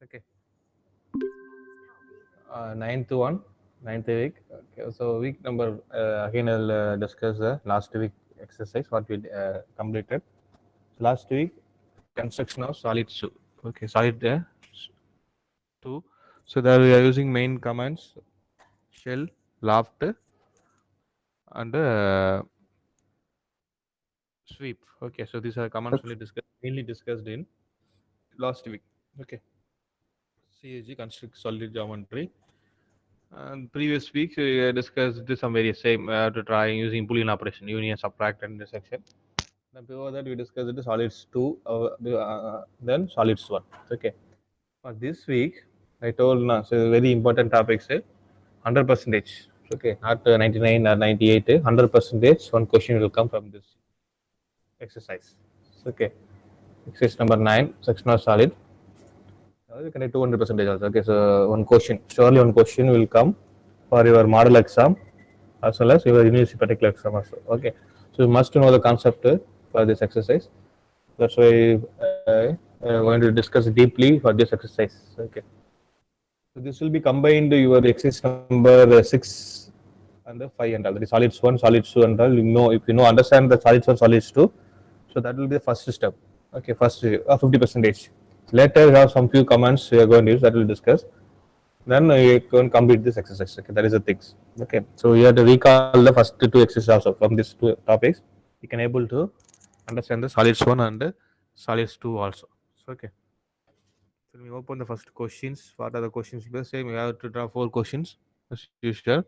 Okay. Ninth one, ninth week. Okay, so week number again I'll discuss the last week exercise what we completed. So last week construction of solid two. Okay, solid two. So there we are using main commands shell, loft, and sweep. Okay, so these are commands only discussed mainly discussed in last week. Okay, CAG construct solid geometry. And previous week we discussed some various same to try using Boolean operation, union, subtract, and intersection. Then before that we discussed the solids two, then solids one. Okay. For this week, I told now so very important topics. 100 percentage. Okay, not 99 or 98. 100 percentage. One question will come from this exercise. Okay. Exercise number 9, section of solid. Now you can do 200 percentage also. Okay, so one question. Surely one question will come for your model exam as well as your university particular exam also. Okay, so you must know the concept for this exercise. That's why I'm going to discuss deeply for this exercise. Okay, so this will be combined your exercise number 6 and the 5 and all. The solids 1, solids 2 and all. You know, if you know understand the solids 1, solids 2, so that will be the first step. Okay, first 50 percentage. Later we have some few commands we are going to use that we'll discuss. Then you can complete this exercise. Okay, that is the things. Okay, so you have to recall the first two exercises also from these two topics. You can able to understand the solids 1 and solids 2 also. So, okay. So we open the first questions. What are the questions? The same. We have to draw 4 questions as usual.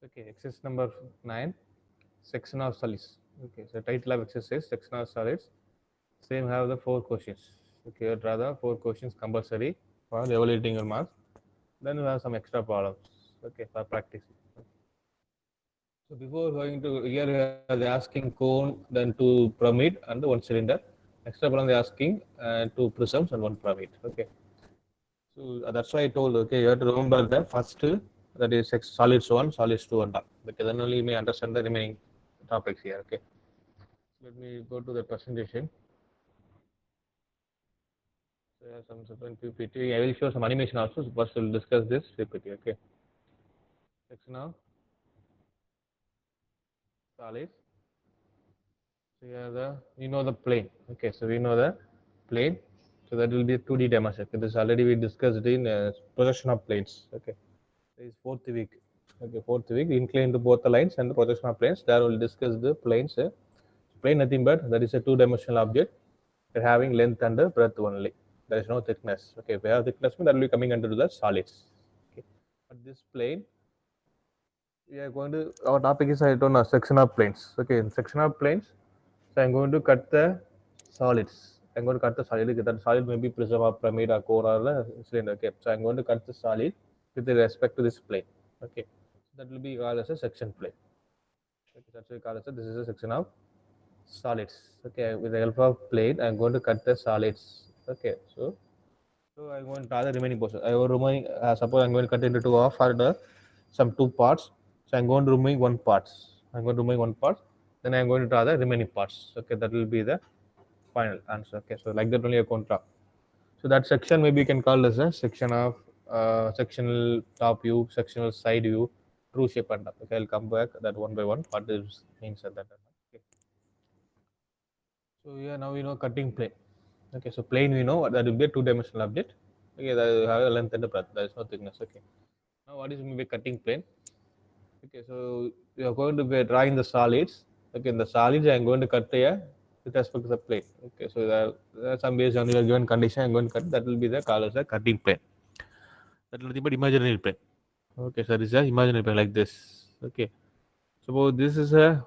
Okay, exercise number 9, section of solids. Okay, so title of exercise section of solids. Same have the 4 questions. Okay, draw the 4 questions compulsory for evaluating your marks. Then we have some extra problems. Okay, for practice. So before going to here, they are asking cone, then two pyramid and one cylinder. Extra problem they are asking two prisms and one pyramid. Okay. So that's why I told. Okay, you have to remember the first that is solids 1, solids 2 and all. Because then only you may understand the remaining topics here. Okay. Let me go to the presentation. So some certain PPT. I will show some animation also. So first we'll discuss this PPT. Okay. Section of solids. So here we know the plane. Okay, so we know the plane. So that will be a 2D dimension. Okay, this already we discussed in projection of planes. Okay, this is fourth week. Okay, fourth week inclined to both the lines and the projection of planes. There we'll discuss the planes. Plane nothing but that is a two-dimensional object. They're having length and breadth only. There is no thickness. Okay, if we have thickness, that will be coming under the solids. Okay, but this plane we are going to our topic is I don't know section of planes. Okay, in section of planes, so I'm going to cut the solids. I'm going to cut the solid. That solid may be prism or pyramid or core or a cylinder. Okay, so I'm going to cut the solid with respect to this plane. Okay, so that will be called as a section plane. Okay, that's what we call as a, this is a section of solids. Okay, with the help of plane, I'm going to cut the solids. Okay, so I'm going to draw the remaining portion. I will remaining suppose I'm going to cut into two off or the some two parts. So I'm going to remove one part. I'm going to remove one part. Then I'm going to draw the remaining parts. Okay, that will be the final answer. Okay, so like that only a contra. So that section maybe you can call as a section of sectional top view, sectional side view, true shape and up. Okay, I'll come back that one by one. What this means at that. Okay. So yeah, now we know cutting plane. Okay, so plane we know that will be a two-dimensional object. Okay, that will have a length and a breadth. There is no thickness. Okay. Now what is maybe cutting plane? Okay, so we are going to be drawing the solids. Okay, in the solids I am going to cut here with respect to the plane. Okay, so there are some based on your given condition I am going to cut. That will be the called as a cutting plane. That is nothing but imaginary plane. Okay, so this is a imaginary plane like this. Okay, suppose this is a.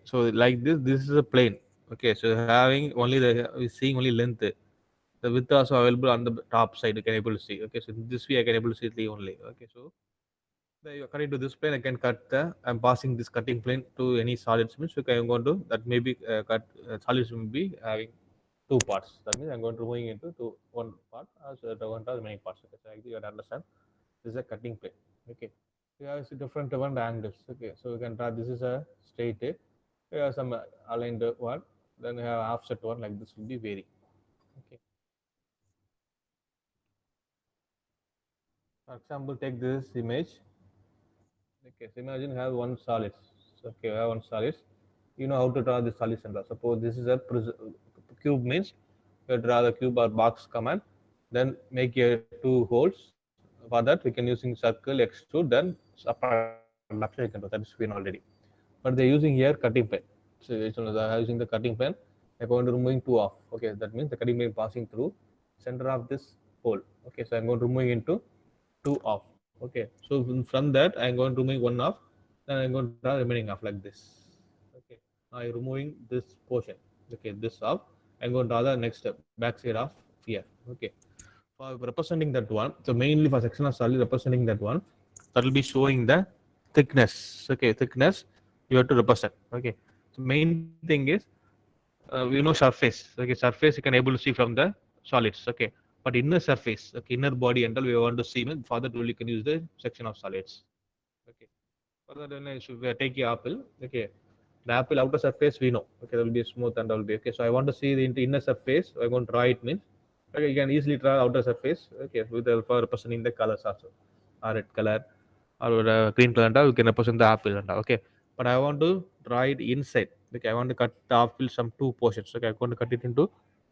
So like this is a plane. Okay, so having only the seeing only length. The width also available on the top side. You can able to see. Okay, so this way I can able to see the only. Okay, so according to this plane, I can cut the. I'm passing this cutting plane to any solids means. Okay, I'm going to that maybe cut solids will be having two parts. That means I'm going to moving into one part as one of the remaining parts. Okay, so you can understand this is a cutting plane. Okay, we have different angles. Okay, so we can draw this is a straight. We have some aligned one, then we have offset one, like this will be vary. Okay, for example, take this image. Okay, so imagine you have one solid. Okay, you have one solid. You know how to draw the solid center. Suppose this is a cube, means you draw the cube or box command, then make your two holes. For that we can using circle, extrude, then approximation you can do. That is fine already. But they're using here cutting pen. So they are using the cutting pen. They're going to removing two off. Okay, that means the cutting pen passing through center of this hole. Okay, so I'm going to removing into two off. Okay, so from that I'm going to remove one off, then I'm going to draw remaining off like this. Okay, now I'm removing this portion. Okay, this off. I'm going to draw the next step, back side of here. Okay, for representing that one, so mainly for section of solid representing that one, that will be showing the thickness. Okay, thickness you have to represent. Okay, so main thing is we know surface. Okay, surface you can able to see from the solids. Okay, but inner surface, okay, inner body and all we want to see. For that only you can use the section of solids. Okay, for that when I should take the apple. Okay, the apple outer surface we know. Okay, there will be smooth and all will be okay. So I want to see the inner surface. So I want to draw it, means okay, you can easily draw outer surface. Okay, with the for representing the colors also, or red color or green color and all, you can represent the apple and all. Okay, but I want to draw it inside. Okay, I want to cut the apple some two portions. Okay, I'm going to cut it into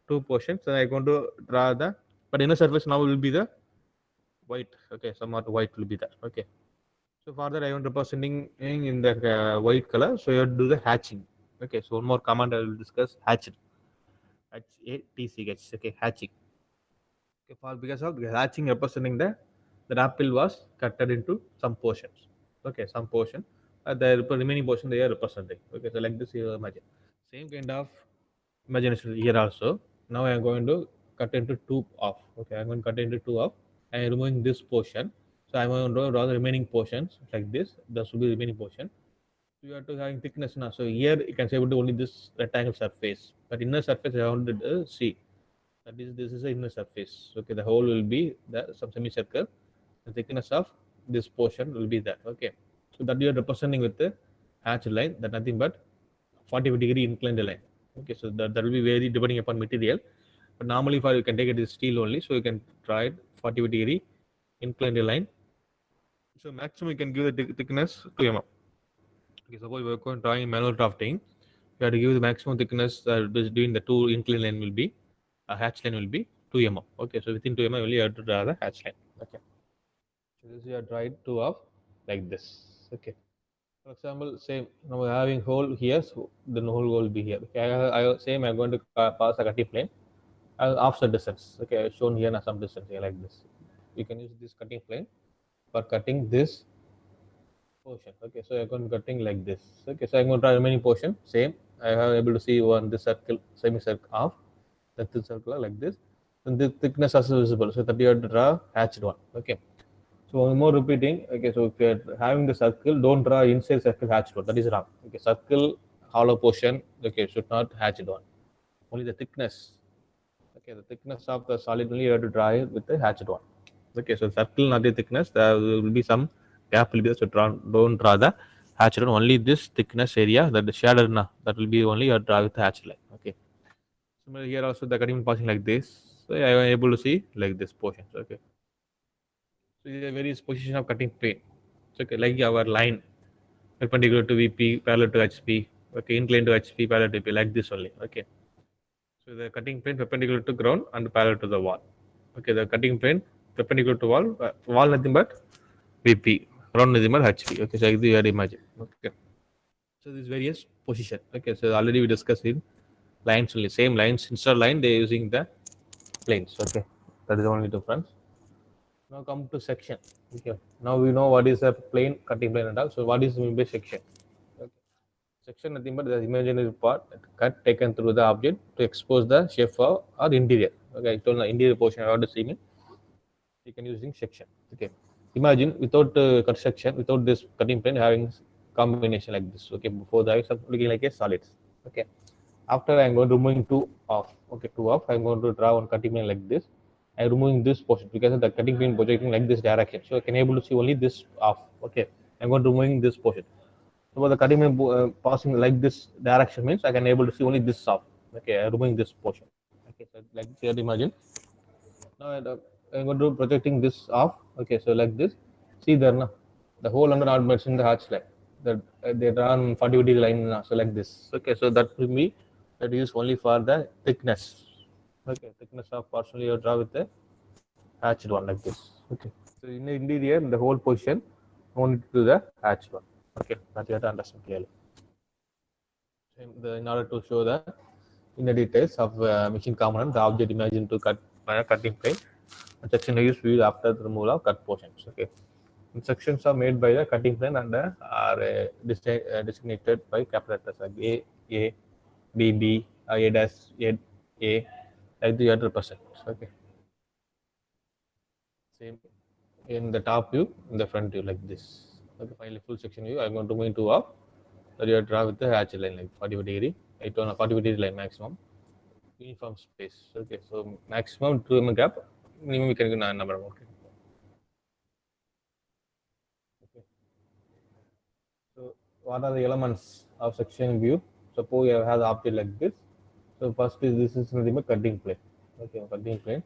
two portions. And I'm going to draw the, but inner surface now will be the white. Okay, somewhat white will be there. Okay, so for that I want representing in the white color. So you have to do the hatching. Okay, so one more command I will discuss, hatched. HATCH. Okay, hatching. Okay, for because of the hatching representing the apple was cutted into some portions. Okay, some portion. The remaining portion they are representing. Okay, so like this you imagine. Same kind of imagination here also. Now I am going to cut into two off. Okay, I'm going to cut into two off. I am removing this portion. So I'm going to draw the remaining portions like this. That should be the remaining portion. So you have to having thickness now. So here you can say only this rectangle surface, but inner surface I want to see. That is, this is the inner surface. Okay, the whole will be the some semicircle. The thickness of this portion will be that. Okay, so that you are representing with the hatch line. That nothing but 45-degree inclined line. Okay, so that will be vary depending upon material. But normally for you can take it as steel only, so you can try it 45-degree inclined line. So maximum you can give the thickness 2 mm. Okay, suppose we are going drawing manual drafting, you have to give the maximum thickness between the two inclined line will be hatch line will be 2 mm. Okay, so within 2 mm only you have to draw the hatch line. Okay, so this you are drawn two of like this. Okay, for example, same now we're having hole here, so the whole will be here. Okay, same I'm going to pass a cutting plane. I'll offset distance. Okay, I've shown here some distance here like this. You can use this cutting plane for cutting this portion. Okay, so I'm going to cutting like this. Okay, so I'm going to try remaining portion. Same. I have able to see one this circle, semicircle off. That is circular like this. And the thickness is visible. So that you have to draw hatched one. Okay. So one more repeating. Okay, so if you're having the circle, don't draw inside circle hatched one. That is wrong. Okay, circle hollow portion. Okay, should not hatched one. Only the thickness. Okay, the thickness of the solid only you have to draw it with the hatched one. Okay, so circle not the thickness. There will be some gap will be there. So don't draw the hatched line. Only this thickness area that the shadow that will be only you draw with the hatched line. Okay. Similarly here also the cutting passing like this. So I am able to see like this portion. Okay. So there are various position of cutting plane. So okay, like our line perpendicular to VP, parallel to HP. Okay, inclined to HP, parallel to VP, like this only. Okay. So the cutting plane perpendicular to ground and parallel to the wall. Okay, the cutting plane perpendicular to wall nothing but VP, ground nothing but HP. Okay, so you had imagine. Okay, so these various position. Okay, so already we discussed in lines only, same lines. Instead of line, they are using the planes. Okay, that is the only difference. Now come to section. Okay, now we know what is a plane, cutting plane and all. So what is mean by section? Okay. Section nothing but the imaginary part cut taken through the object to expose the shape of or interior. Okay, I told the interior portion I want to see me. You can using section. Okay, imagine without construction, without this cutting plane having combination like this. Okay, before that looking like a solids. Okay, After I'm going to removing 2 off. Okay, 2 off. I'm going to draw one cutting plane like this. I'm removing this portion because the cutting plane projecting like this direction. So I can able to see only this off. Okay, I'm going to removing this portion. So the cutting plane passing like this direction means I can able to see only this off. Okay, I'm removing this portion. Okay, so like you have imagine. Now I'm going to projecting this off. Okay, so like this. See there now, the whole under not in the hatch line. That they drawn 40 line now. So like this. Okay, so that will be that is only for the thickness. Okay, thickness of partially you draw with the hatched one like this. Okay, so in the interior, the whole position only to the hatched one. Okay, that you have to understand clearly. In order to show the inner details of machine component, the object imagined to cut by a cutting plane. And section is viewed after the removal of cut portions. Okay, instructions are made by the cutting plane and are designated by capital letters like A, B, B, A dash, A, like the other represent. Okay, same in the top view, in the front view like this. Okay, finally full section view. I'm going to move into up. That you draw with the hatch line like 45 degree. I turn a 45 degree line maximum. Uniform space. Okay, so maximum 2 mm gap. Minimum we can get number. Okay. Okay. So what are the elements of section view? Suppose you have the object like this. So first is this is nothing but cutting plane. Okay, cutting plane.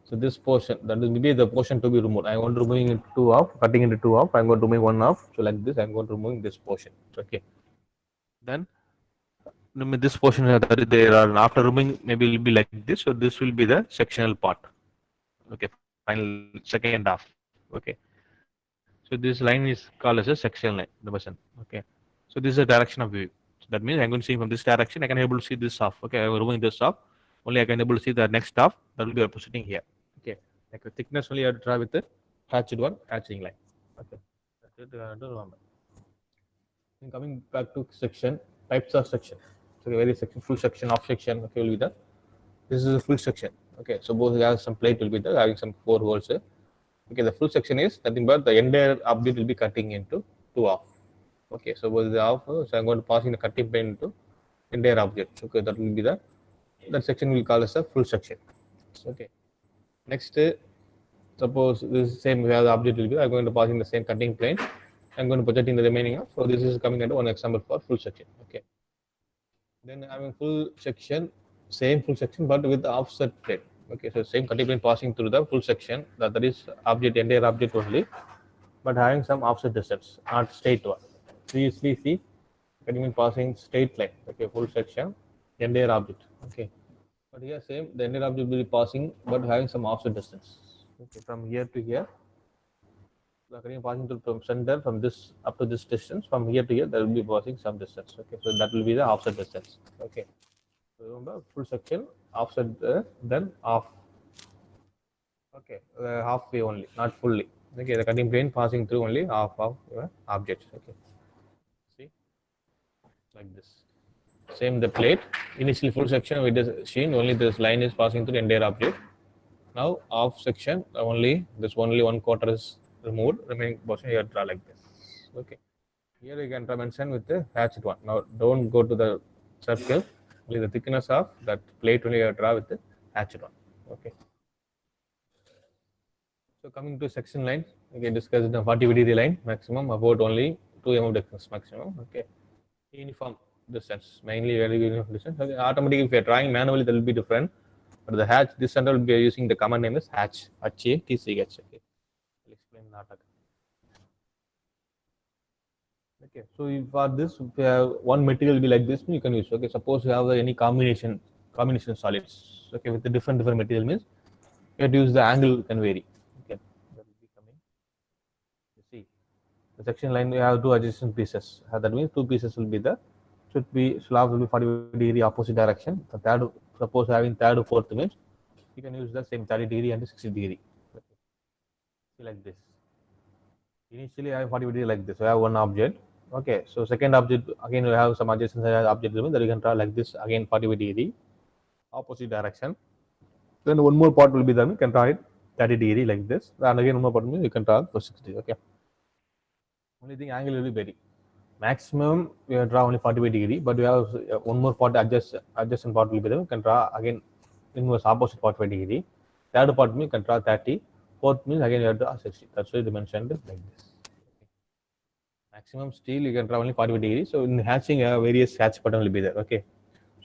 So this portion, that is maybe the portion to be removed. I want to remove it 2 off, cutting into 2 off. I'm going to remove 1 off. So like this, I'm going to remove this portion. Okay. Then this portion that there are after removing maybe will be like this. So this will be the sectional part. Okay, final second half. Okay. So this line is called as a section line, the person. Okay. So this is the direction of view. So that means I'm going to see from this direction, I can able to see this off. Okay, I'm removing this off. Only I can able to see the next off that will be representing here. Okay. Like the thickness only I have to try with the hatched one, hatching line. Okay. That's it. To remember. Then coming back to section, types of section. So very section, full section, off section, okay, will be the this is a full section. Okay, suppose you have some plate will be there having some 4 holes. Okay, the full section is nothing but the entire object will be cutting into 2 off. Okay, so with the off, so I'm going to pass in the cutting plane into entire object. Okay, that will be the that section will call as a full section. Okay, next suppose this same where the object will be, I'm going to pass in the same cutting plane. I'm going to project in the remaining of. So this is coming under one example for full section. Okay, then having full section, same full section but with the offset plane. Okay, so same cutting plane passing through the full section, that is object, entire object only, but having some offset distance, not straight one. Previously see cutting plane passing straight line. Okay, full section, entire object. Okay, but here same, the entire object will be passing but having some offset distance. Okay, from here to here, the cutting passing through from center, from this up to this distance, from here to here there will be passing some distance. Okay, so that will be the offset distance. Okay, so remember full section, offset, then off. Okay, halfway only, not fully. Okay, the cutting plane passing through only half of object. Okay, see, like this. Same the plate. Initially full section we just seen only this line is passing through the entire object. Now off section only this only 1/4 is removed. Remaining portion here draw like this. Okay, here you can mention with the hatchet one. Now don't go to the circle. Only the thickness of that plate only you draw with the hatchet one. Okay. So coming to section line, we can discuss the 40 degree line maximum about only 2 mm distance maximum. Okay, uniform distance, mainly very uniform distance. Okay. Automatically, if you are drawing manually, that will be different. But the hatch, this center will be using the command name is hatch. HATCH. Okay, I'll explain that. Okay, so for this, if you have one material will be like this, you can use. Okay, suppose you have any combination solids. Okay, with the different material means you have to use the angle can vary. Okay, that will be coming. You see, the section line we have 2 adjacent pieces. That means 2 pieces will be the slab will be 40 degree opposite direction. The third, suppose having third or fourth means you can use the same 30 degree and 60 degree. Okay. See like this. Initially I have 40 degree like this. So I have one object. Okay, so second object again we have some adjacent object that you can draw like this again 40 degree opposite direction. Then one more part will be there. You can draw it 30 degree like this. And again one more part means you can draw for 60. Okay. Only thing angle will be vary. Maximum we draw only 45 degree, but we have one more part adjacent part will be there. We can draw again inverse opposite 45 degree. Third part means you can draw 30. Fourth means again you have to draw 60. That's why they mentioned like this. Maximum steel you can draw only 45 degrees. So in hatching, various hatch pattern will be there. Okay.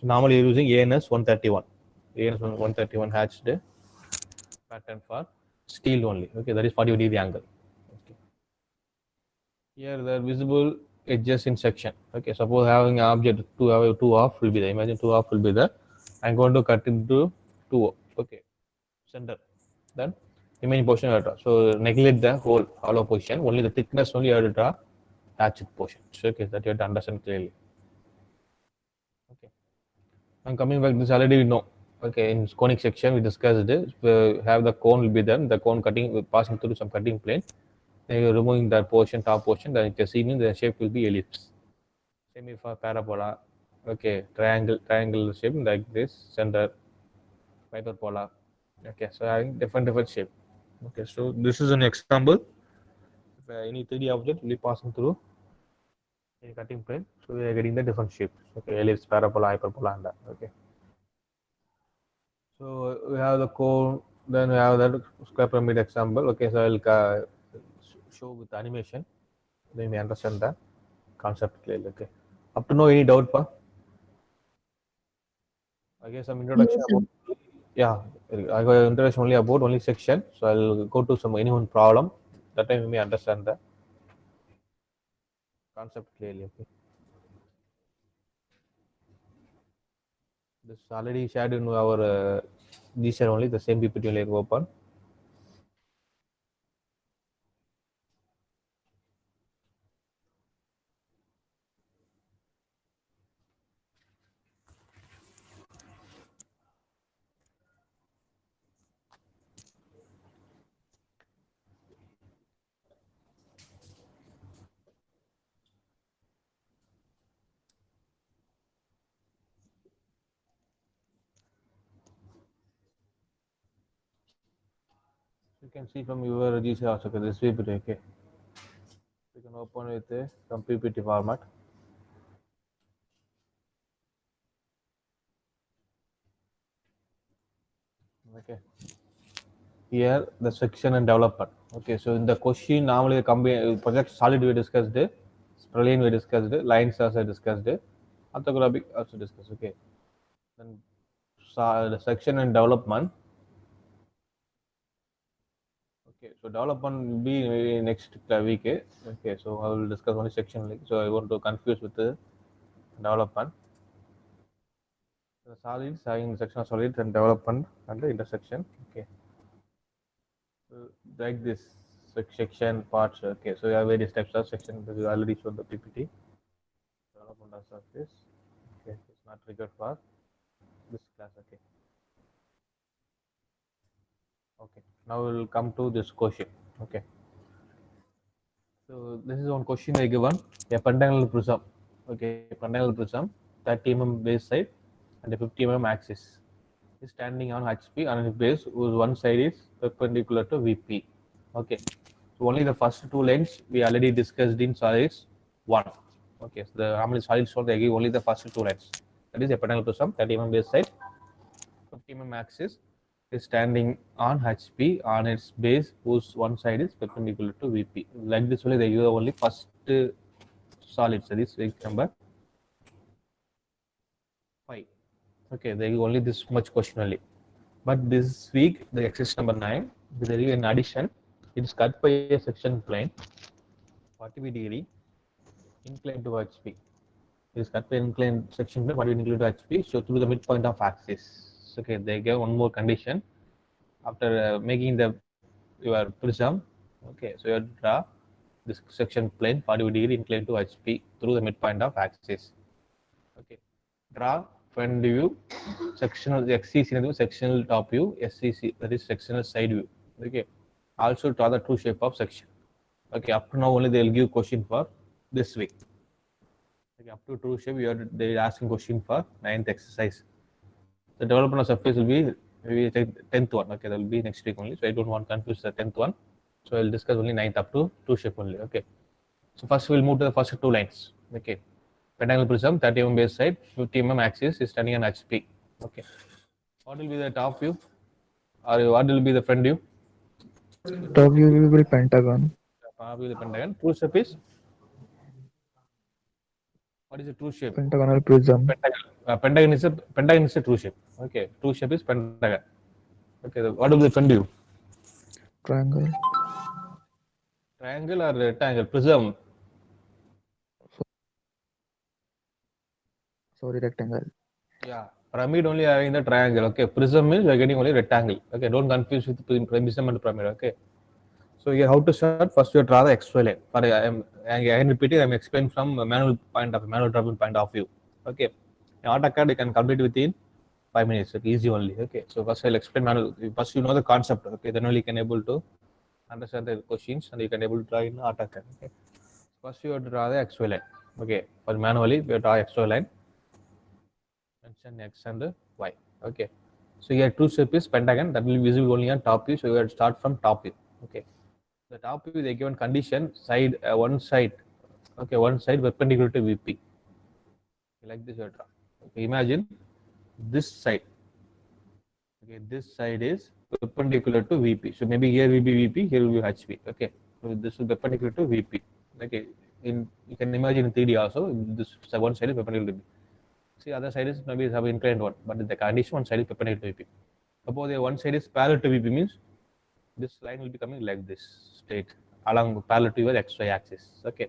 So normally you're using ANS 131. ANS 131 hatched pattern for steel only. Okay, that is 45 degree angle. Okay. Here the visible edges in section. Okay, suppose having an object to have two off will be there. Imagine two off will be there. I'm going to cut into two. Okay, center. Then remaining portion you draw. So neglect the whole hollow position. Only the thickness only you have to draw hatched portion. So okay, that you have to understand clearly. Okay. I'm coming back. This already we know. Okay, in conic section we discussed it. We have the cone will be there. The cone cutting passing through some cutting plane. Then you're removing that portion, top portion. Then you can see the shape will be ellipse. Same for parabola. Okay, triangle shape like this. Center, hyperbola. Okay, so having different shape. Okay, so this is an example. If any 3D object will be passing through a cutting plane, so we are getting the different shapes. Okay, ellipse, parabola, hyperbola, and that. Okay. So we have the cone, then we have that square pyramid example. Okay, so I'll show with animation. Then we understand the concept clearly. Okay. Up to now, any doubt, pa? I guess some introduction Yes, about, yeah, I got an introduction only about only section. So I'll go to some any one problem. That time you may understand the concept clearly. Okay. This already shared in our these are only the same PPT only open. You can see from your these are also this PPT. Okay. You can open with some PPT format. Okay. Here the section and development. Okay, so in the question normally the project solid we discussed it, Sprallian we discussed it, lines also discussed it, orthographic also discussed. Okay, then the section and development. Okay, so development will be maybe next week. Okay, so I will discuss only section. So I want to confuse with the development. The solids having section of solids and development and the intersection. Okay. Like this section parts. Okay, so we have various types of section. We already showed the PPT. Development of surface. Okay, it's not triggered for this class. Okay. Okay. Now we'll come to this question. Okay. So this is one question I given. A pentagonal prism. Okay, pentagonal prism, 30 mm base side and a 50 mm axis is standing on HP on its base whose one side is perpendicular to VP. Okay. So only the first two lines we already discussed in solids 1. Okay, so the normally solid stone they give only the first two lines. That is a pentagonal prism, 30 mm base side, 50 mm axis is standing on HP on its base whose one side is perpendicular to VP. Like this only they give only first solid. So this week number 5. Okay, they give only this much question only. But this week the exercise number 9, there is an addition. It is cut by a section plane 40 degree inclined to HP. It is cut by inclined section plane 40 degree to HP. So through the midpoint of axis. Okay, they give one more condition. After making the your prism, okay, so you have to draw this section plane 40 degree inclined to HP through the midpoint of axis. Okay, draw front view, sectional XCC sectional top view, SCC that is sectional side view. Okay, also draw the true shape of section. Okay, up to now only they will give question for this week. Okay, up to true shape, they are asking question for 9th exercise. The development of surface will be maybe 10th one. Okay, that will be next week only. So I don't want to confuse the 10th one. So I'll discuss only 9th up to true shape only. Okay. So first we'll move to the first two lines. Okay, pentagonal prism, 30 mm base side, 50 mm axis is turning on HP. Okay, what will be the top view, or what will be the front view? Top view will be pentagon. Top view the pentagon. True shape is, what is the true shape? Pentagonal prism. Pentagon. Pentagon is a true shape. Okay, true shape is pentagon. Okay, what will be the front view? Triangle. Triangle or rectangle? Prism. Sorry, rectangle. Yeah, pyramid only having the triangle. Okay, prism is we're getting only rectangle. Okay, don't confuse with prism and pyramid. Okay, so here how to start? First, you draw the XY line. For I am repeating. I'm explaining from a manual drawing point of view. Okay, in AutoCAD you can complete within 5 minutes. Okay, easy only. Okay, so first I'll explain manual. First you know the concept. Okay, then only you can able to understand the questions and you can able to draw in AutoCAD. Okay, first you have to draw the XY line. Okay, for manually we draw XY line. Mention X and Y. Okay. So here true shape is pentagon that will be visible only on top view. So you have to start from top view. Okay. The top view they given condition side one side. Okay, one side perpendicular to VP. Like this you draw. Okay, imagine this side. Okay, this side is perpendicular to VP. So maybe here will be VP, here will be HP. Okay. So this is perpendicular to VP. Okay. You can imagine in 3D also. This one side is perpendicular to VP. See, other side is maybe have inclined one, but the condition one side is perpendicular to VP. Suppose the one side is parallel to VP means this line will be coming like this, straight along parallel to your XY axis. Okay.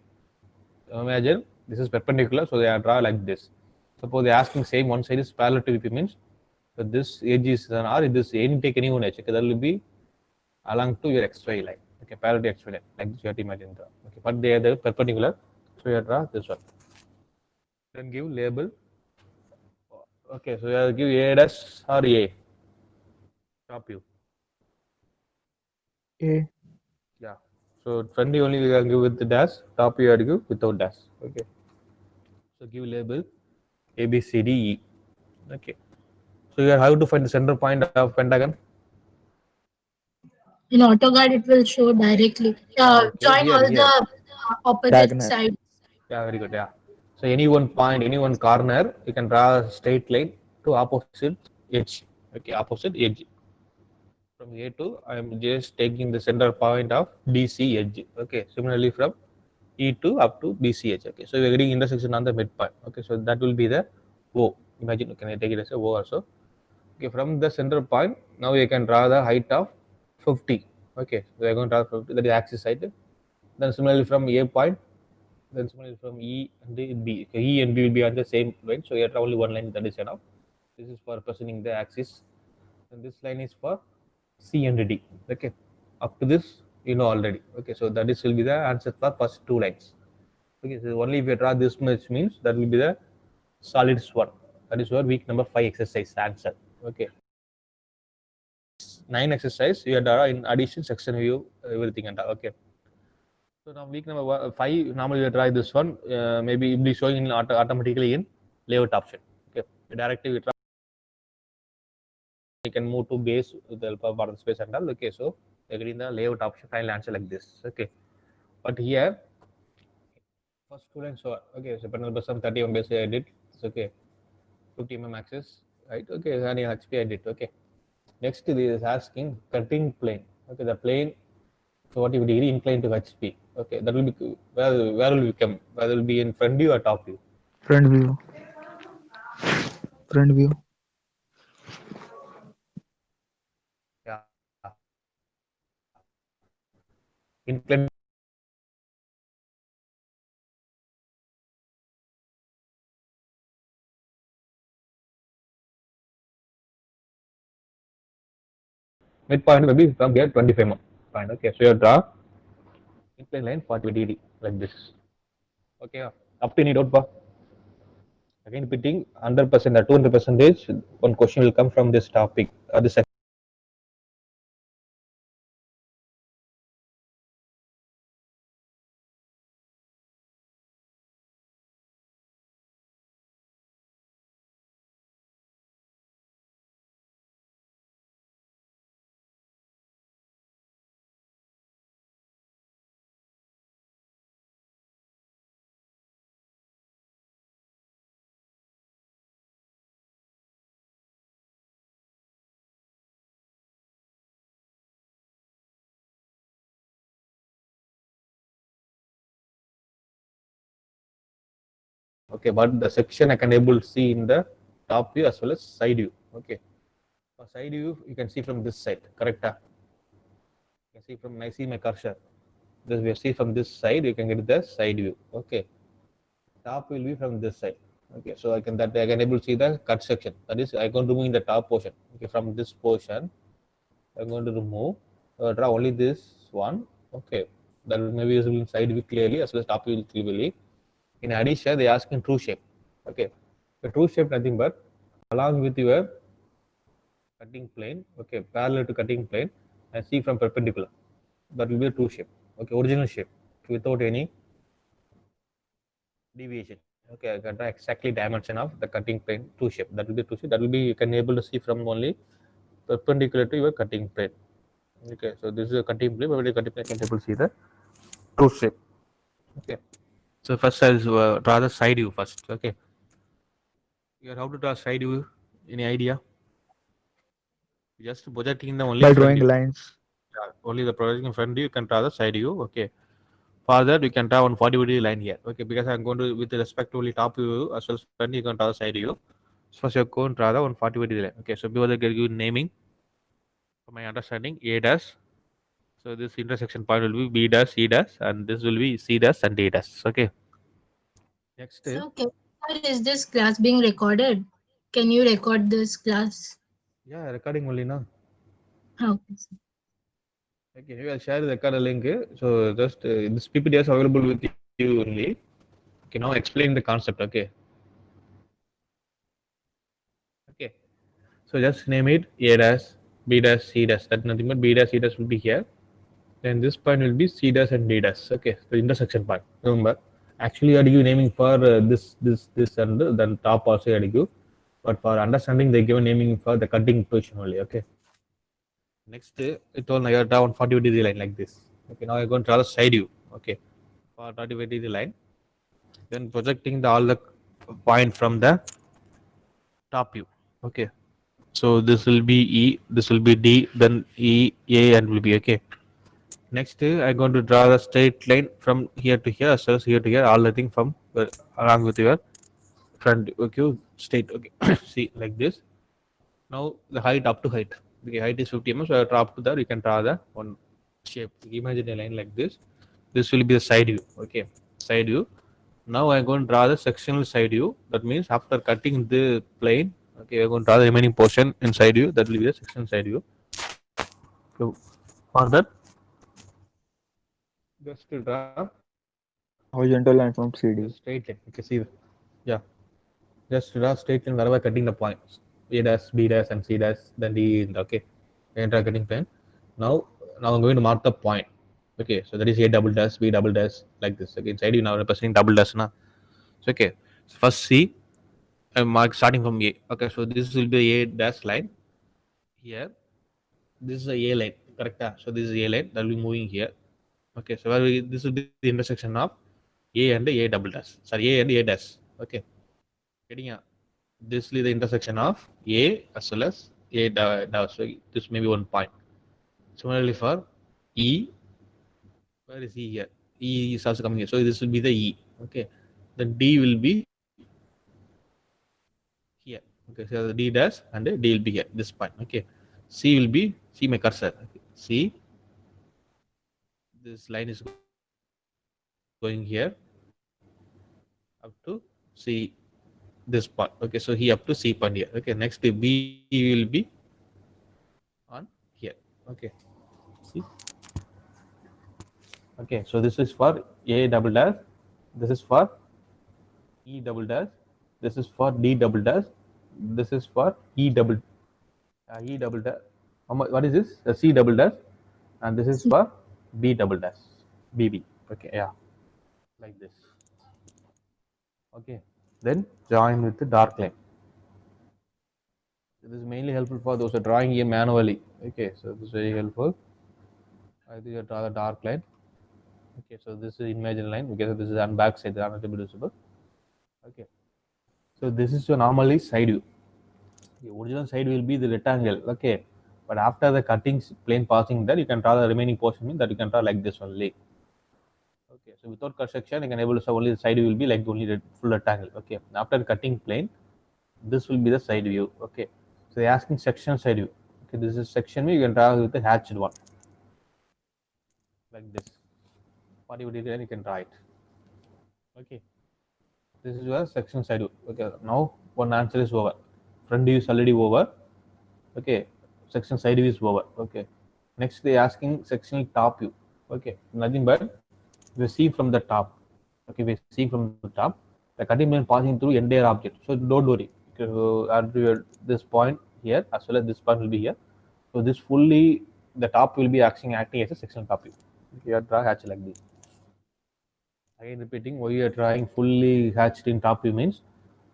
So imagine this is perpendicular, so they are draw like this. Suppose they are asking same one side is parallel to VP means so this edge is an R, this any take any one edge. Okay, that will be along to your XY line. Okay, parallel to XY line. Like this you have to imagine the okay, but they are the perpendicular, so you draw this one. Then give label. Okay, so you give A dash or A. Top view. A. Yeah. So friendly only we can give with the dash. Top you have to give without dash. Okay. So give label A B C D E. Okay. So you have to find the center point of pentagon. In AutoCAD, it will show directly. Okay. Join Here all here. the opposite Diagonal. sides. Yeah. Very good. Yeah. So any one point, any one corner, you can draw a straight line to opposite edge. Okay. Opposite edge. From A to I am just taking the center point of DC edge. Okay. Similarly from E to up to BCH. Okay, so we're getting intersection on the midpoint. Okay, so that will be the O. Imagine, can I take it as a O also? Okay, from the center point, now you can draw the height of 50. Okay, so we're going to draw 50, that is axis height. Then similarly from A point, then similarly from E and B. Okay, E and B will be on the same line, so you have only one line, that is enough. This is for positioning the axis, and this line is for C and D. Okay, up to this you know already. Okay, so that is will be the answer for first two lines. Okay, so only if you draw this much means that will be the solids one. That is your week number 5 exercise answer. Okay. 9 exercise you draw in addition section view everything and all. Okay. So now week number 5 normally you try this one. Maybe it will be showing in automatically in layout option. Okay. Directly we try. You can move to base with the help of border space and all. Okay. So you're getting the layout option final answer like this. Okay. But here first student so okay so panel some 31 base I did. It's okay. 50 mm axis, right? Okay, running HP I did. Okay. Next is asking cutting plane. Okay, the plane so what if degree inclined to HP? Okay, that will be where will we come? Whether will be in front view or top view? Front view. Front view. Yeah. Inclined midpoint will be from here 25 mm. Fine. Okay, so you draw inclined line 40 degree like this. Okay, up to any doubt, pa? Again, repeating 100% or 200%. One question will come from this topic or this Okay, but the section I can able to see in the top view as well as side view. Okay, for side view you can see from this side, correct? You can see from I see my cursor. This we see from this side, you can get the side view. Okay, top will be from this side. Okay, so I can able to see the cut section. That is, I going to remove in the top portion. Okay, from this portion, I'm going to remove. Draw only this one. Okay, that will maybe visible in side view clearly as well as top view clearly. In addition, they ask in true shape. Okay, the true shape nothing but along with your cutting plane. Okay, parallel to cutting plane, and see from perpendicular. That will be a true shape. Okay, original shape without any deviation. Okay, I can draw exactly dimension of the cutting plane true shape. That will be true shape. That will be you can able to see from only perpendicular to your cutting plane. Okay, so this is a cutting plane. But cutting plane, can able to see the true shape. Okay, so first I'll draw the side view first. Okay, you how to draw side view? Any idea? Just projecting the only By front drawing view. lines. Yeah, only the projecting front view. You can draw the side view. Okay. For that, we can draw one 40-degree line here. Okay, because I'm going to with respect to only top view as well as front, you can draw the side view. So first, you're going to draw the one 40-degree line. Okay, so before that, give you naming. For my understanding, A dash. So this intersection point will be B dash, C dash, and this will be C dash and D dash. Okay. Next, So, is this class being recorded? Can you record this class? yeah, recording only now. Okay. Okay, maybe I'll share the record link. So just this PPT is available with you only. Okay, now explain the concept. Okay. Okay. So just name it A dash, B dash, C dash. That nothing but B dash, C dash will be here. Then this point will be C dash and D dash. Okay, the intersection point. Remember, actually, are you naming for this, and then top also are you. But for understanding, they give a naming for the cutting position only. Okay. Next, it all I draw 40-degree line like this. Okay, now I'm going to draw the side view. Okay, for 40-degree line. Then projecting all the point from the top view. Okay, so this will be E, this will be D, then E, A, and will be okay. Next, I'm going to draw the straight line from here to here, as well as here to here, all the thing from along with your front. Okay, straight. Okay, see like this. Now the height up to height. The height is 50 mm, so I draw up to there. You can draw the one shape. Imagine a line like this. This will be the side view. Okay, side view. Now I'm going to draw the sectional side view. That means after cutting the plane, okay, we're going to draw the remaining portion inside view. That will be the sectional side view. So for that, just to draw Horizontal line from the CD. straight line. You can see, yeah, just draw straight line wherever cutting the points. A dash, B dash, and C dash, then D. Okay, enter cutting plane. Now I'm going to mark the point. Okay, so that is A double dash, B double dash, like this. Okay, inside you now representing double dash na. So okay, so first C, I mark starting from A. Okay, so this will be A dash line here. This is a A line, correct? So this is A line that will be moving here. Okay, so this will be the intersection of A and A double dash. Sorry, A and A dash. Okay, getting this is the intersection of A as well as A dash. So this may be one point. Similarly for E, where is E here? E is also coming here. So this will be the E. Okay, the D will be here. Okay, so the D dash and the D will be here. This point. Okay, C will be, see my cursor. Okay. C, this line is going here up to C this part. Okay, so he up to C point here. Okay, next B will be on here. Okay, see. Okay, so this is for A double dash. This is for E double dash. This is for D double dash. This is for E double dash. What is this? C double dash, and this is for B double dash. BB. Okay, yeah, like this. Okay, then join with the dark line. This is mainly helpful for those who are drawing here manually. Okay, so this is very helpful. I think you draw the dark line. Okay, so this is imaginary line because this is on back side, they are not visible. Okay, so this is your normally side view. The original side will be the rectangle. Okay, but after the cutting plane passing there, you can draw the remaining portion that you can draw like this only. Okay, so So without cut section, you can able to say only the side view will be like only the full rectangle. Okay. After cutting plane, this will be the side view. Okay. So they're asking section side view. Okay, this is section view. You can draw with the hatched one, like this. 40 degree, you can draw it. Okay. This is your section side view. Okay. Now one answer is over. Front view is already over. Okay. Section side view is over. Okay. Next they asking sectional top view. Okay. Nothing but we see from the top. Okay, we see from the top the cutting plane passing through entire object. So don't worry. This point here as well as this point will be here. So this fully the top will be acting as a sectional top view. Okay, you draw hatch like this. Again repeating, why you are drawing fully hatched in top view means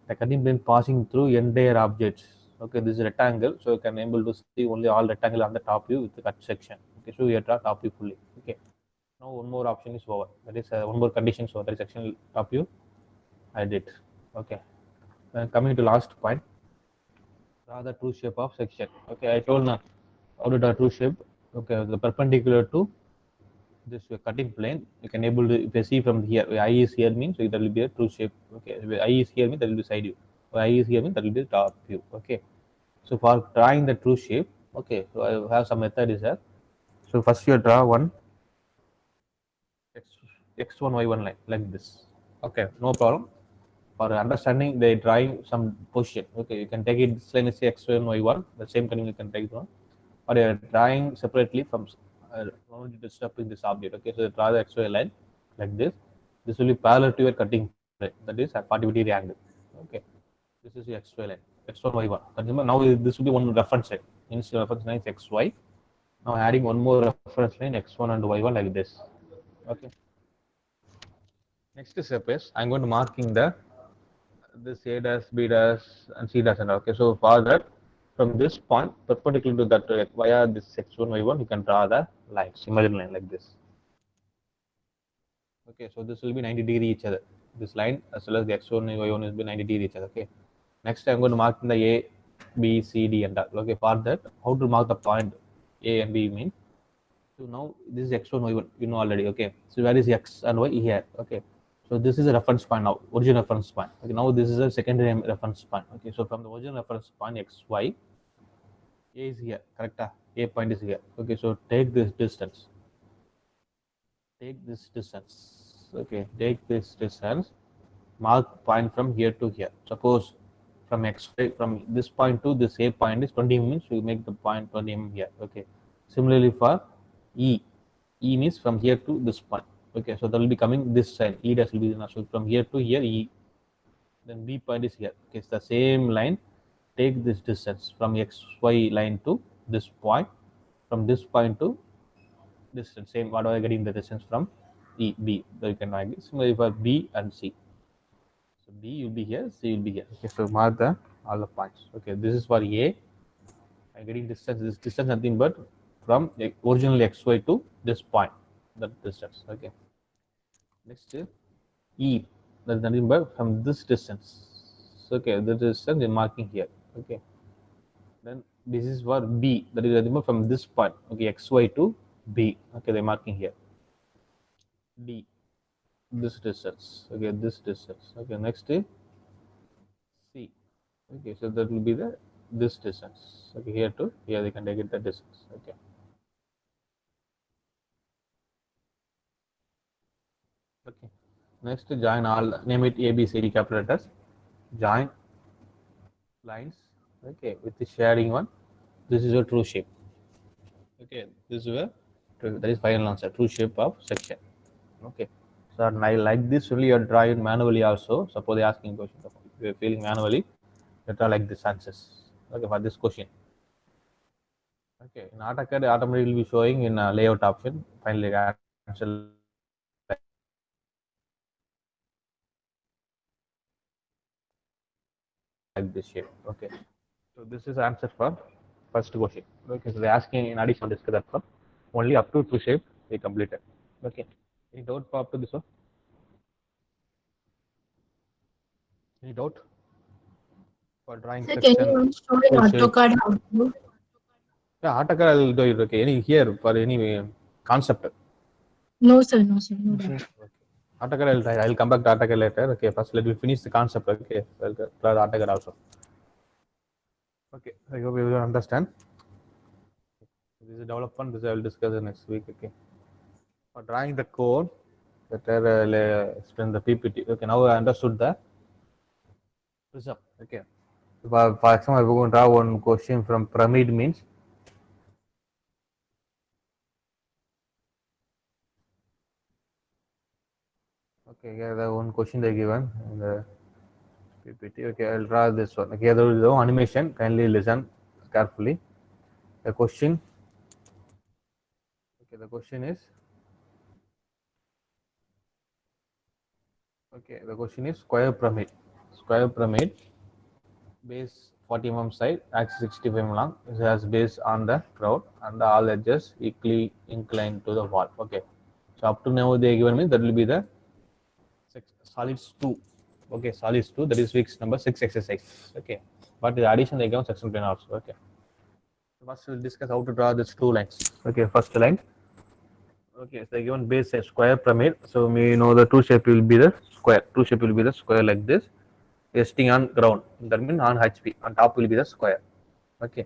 the cutting plane passing through entire objects. Okay, this is rectangle, so you can able to see only all rectangle on the top view with the cut section. Okay, so you draw top view fully. Okay, now one more option is over. That is one more condition. So that is sectional top view. I did. Okay, then coming to last point, draw the true shape of section. Okay, I told now how to draw true shape. Okay, the perpendicular to this cutting plane, you can able to, if you see from here, I is here means that will be a true shape. Okay, I is here means that will be side view. I is here means that will be top view. Okay, so for drawing the true shape, okay, so I have some method is there. So first you draw one x1 y1 line like this. Okay, no problem. For understanding, they drawing some position. Okay, you can take it this line is x1 y1. The same kind you can take it one. Or you are drawing separately from disturbing this object. Okay, so draw the xy line like this. This will be parallel to your cutting plane. That is at 40 degree angle. Okay, this is your xy line. x1 y1. Now this will be one reference line. Means your reference line is xy. Now adding one more reference line x1 and y1 like this. Okay. Next step is I'm going to marking the this A dash, B dash, and C dash, and okay. So for that, from this point perpendicular to that via this x1 y1, you can draw the lines, imaginary line like this. Okay, so this will be 90 degree each other. This line as well as the x1 y1 will be 90 degree each other. Okay. Next, I'm going to mark the A, B, C, D, and that. Okay. For that, how to mark the point A and B mean? So now this is x1 y1. You know already. Okay. So where is x and y here? Okay. So this is a reference point now, original reference point. Okay, now this is a secondary reference point. Okay, so from the original reference point x, y, A is here, correct? A point is here. Okay, so take this distance. Take this distance. Okay, take this distance. Mark point from here to here. Suppose from x, from this point to this A point is 20 mm, so you make the point 20 mm here. Okay. Similarly for E, E means from here to this point. Okay, so that will be coming this side. E dash will be so from here to here E. Then B point is here. Okay, it's the same line. Take this distance from XY line to this point. From this point to distance, same whatever getting the distance from E B. So you can write it. Similarly for B and C. So B will be here, C will be here. Okay, so mark the all the points. Okay, this is for A. I'm getting distance. This distance nothing but from originally XY to this point. That distance. Okay. Next E, that's nothing but from this distance. Okay, the distance they're marking here. Okay. Then this is for B, that is nothing but from this point. Okay, XY to B. Okay, they're marking here. D, this distance. Okay, this distance. Okay, next is C. Okay, so that will be the this distance. Okay, here to here they can take it the distance. Okay. Okay. Next, join all, name it A, B, C, D capital letters. Join lines. Okay, with the shading one. This is a true shape. Okay, this is that is final answer. True shape of section. Okay, so I like this only you are drawing manually also. Suppose they asking question, if you are feeling manually, you draw like this answers. Okay, for this question. Okay, in AutoCAD, automatically will be showing in layout option. Finally, answer like this shape. Okay, so this is answer for first question. Okay, so they're asking in addition to that for only up to true shape they completed. Okay, any doubt for up to this one? Any doubt for drawing Sir, can section? you show in True shape? AutoCAD how to do? Yeah, AutoCAD I will do it. Okay, any here for any concept? No, sir, no, sir, no doubt. Okay. AutoCAD I'll come back to AutoCAD later. Okay, first let me finish the concept. Okay, I'll try AutoCAD also. Okay, I hope you will understand. This is development. This I will discuss next week. Okay, for drawing the code, better explain the PPT. Okay, now I understood the prism. Okay, for example, we're going to draw one question from pyramid means. Okay, here the one question they given in the PPT. Okay, I'll draw this one. Okay, there is no animation. Kindly listen carefully. The question. Okay, the question is. Okay, the question is square pyramid. Square pyramid, base 40 mm side, axis 65 mm long. It has base on the ground and all edges equally inclined to the wall. Okay, so up to now they given me that will be the solids 2. Okay, solids 2, that is week number 6 exercise. Okay, but the addition they given section 10 also. Okay, first we'll discuss how to draw these two lines. Okay, first line. Okay, so they given base a square pyramid. So we know the two shape will be the square. Two shape will be the square like this. Resting on ground, that means on HP. On top will be the square. Okay.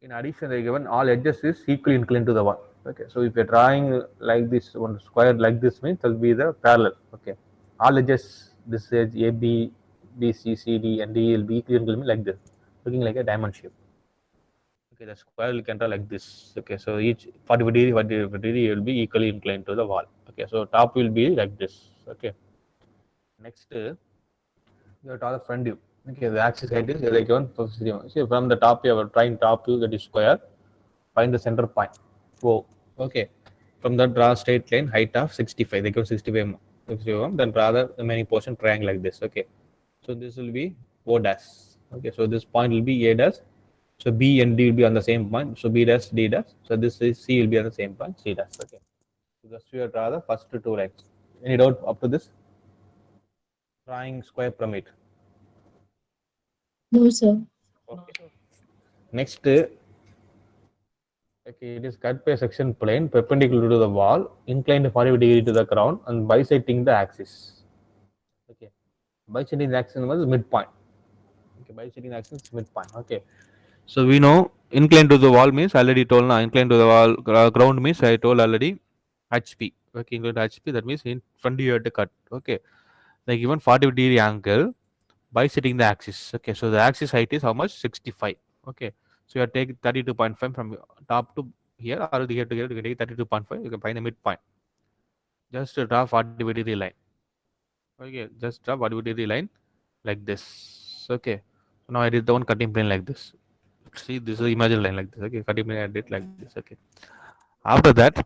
In addition, they given all edges is equally inclined to the wall. Okay. So if you're drawing like this, one square like this means it will be the parallel. Okay. All edges, this edge A, B, B, C, C, D, and D will be equally inclined like this, looking like a diamond shape. Okay, the square will enter like this. Okay, so each 45 degree, 45 degree will be equally inclined to the wall. Okay, so top will be like this. Okay. Next, you draw the front view. Okay, the axis height is like 153. See, from the top, you are trying top view, that is square. Find the center point. O. Okay. From that, draw straight line, height of 65. They give 65 mm. Then draw the remaining portion triangle like this. Okay. So this will be O dash. Okay. So this point will be A dash. So B and D will be on the same point. So B dash, D dash. So this is C will be on the same point. C dash. Okay. So just you draw the first two lines. Any doubt up to this? Drawing square pyramid. No, sir. Okay. Next, okay, it is cut by section plane perpendicular to the wall, inclined 45 degree to the ground, and bisecting the axis. Okay, bisecting the axis is midpoint. Okay, bisecting the axis is midpoint. Okay, so we know inclined to the wall means already told now. Inclined to the wall, ground means I told already. HP. Okay, inclined to HP, that means in front you have to cut. Okay, they given 40 degree angle bisecting the axis. Okay, so the axis height is how much? 65. Okay, so you take 32.5 from top to here, or here to here, you can take 32.5. You can find the midpoint. Just draw 40 degree line. Okay, just draw 40 degree line like this. Okay, so now I did the one cutting plane like this. See, this is the imaginary line like this. Okay, cutting plane I did like this. Okay, after that,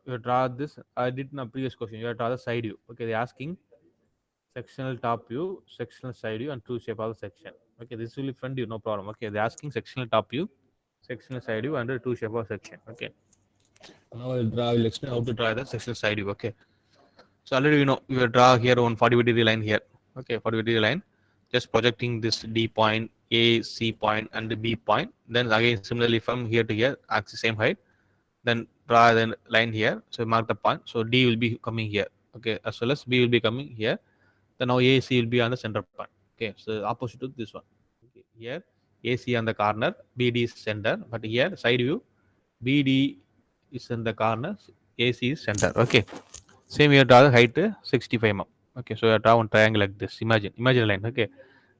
you draw this. I did in the previous question. You draw the side view. Okay, they're asking sectional top view, sectional side view, and true shape of the section. Okay, this will be front view, no problem. Okay, they're asking sectional top view, sectional side view, and the true shape of section. Okay, now I'll explain how to draw the sectional side view. Okay, so already you know you will draw here on 40 degree line here. Okay, 40 degree line, just projecting this D point, A, C point, and the B point. Then again similarly from here to here, axis same height. Then draw the line here. So mark the point. So D will be coming here. Okay, as well as B will be coming here. Then now AC will be on the center point. Okay, so opposite to this one. Okay, here AC on the corner, BD is center, but here side view, BD is in the corner, AC is center. Okay, same here draw the height 65 mm. Okay, so you draw one triangle like this. Imagine line. Okay,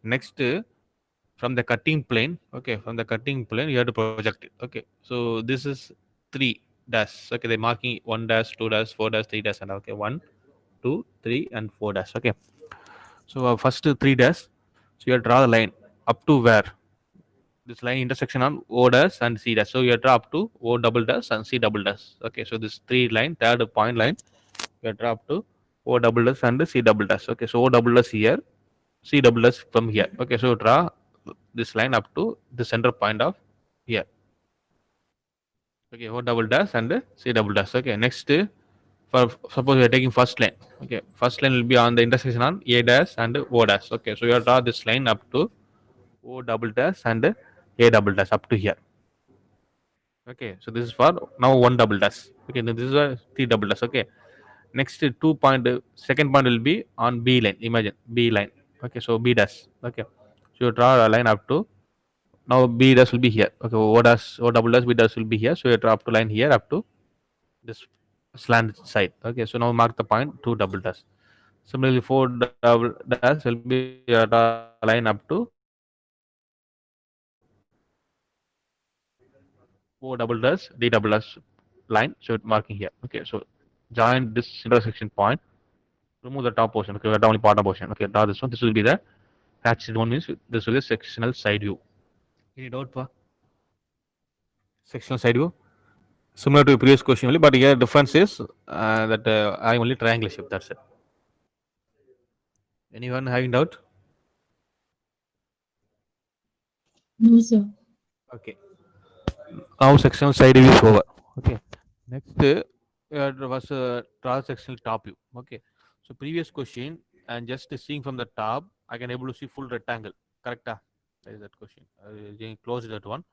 next from the cutting plane. Okay, from the cutting plane you have to project it. Okay, so this is 3 dash. Okay, they're marking 1 dash, 2 dash, 4 dash, 3 dash, and okay, 1, 2, 3, and 4 dash. Okay. So first 3 dash, so you draw the line up to where this line intersection on O dash and C dash. So you draw up to O double dash and C double dash. Okay, so this 3 line, third point line, you draw up to O double dash and C double dash. Okay, so O double dash here, C double dash from here. Okay, so draw this line up to the center point of here. Okay, O double dash and C double dash. Okay, next for suppose we are taking first line. Okay, first line will be on the intersection on A dash and O dash. Okay, so you draw this line up to O double dash and A double dash up to here. Okay, so this is for now one double dash. Okay, now this is a three double dash. Okay, next 2 point, second point will be on B line. Imagine B line. Okay, so B dash. Okay, so you draw a line up to now B dash will be here. Okay, O dash, O double dash, B dash will be here. So you draw up to line here up to this slant side. Okay, so now mark the point two double dash. Similarly, four double dash will be draw a line up to O double dash, D double dash line. So marking here. Okay, so join this intersection point. Remove the top portion. Okay, only bottom portion. Okay, draw this one. This will be the hatched one, means this will be sectional side view. Any doubt, pa? Sectional side view. Similar to the previous question only, but here difference is that I only triangle shape. That's it. Anyone having doubt? No, sir. Okay. Now sectional side view is over. Okay. Next was draw sectional top view. Okay. So previous question and just seeing from the top, I can able to see full rectangle. Correct? That is that question. Close that one.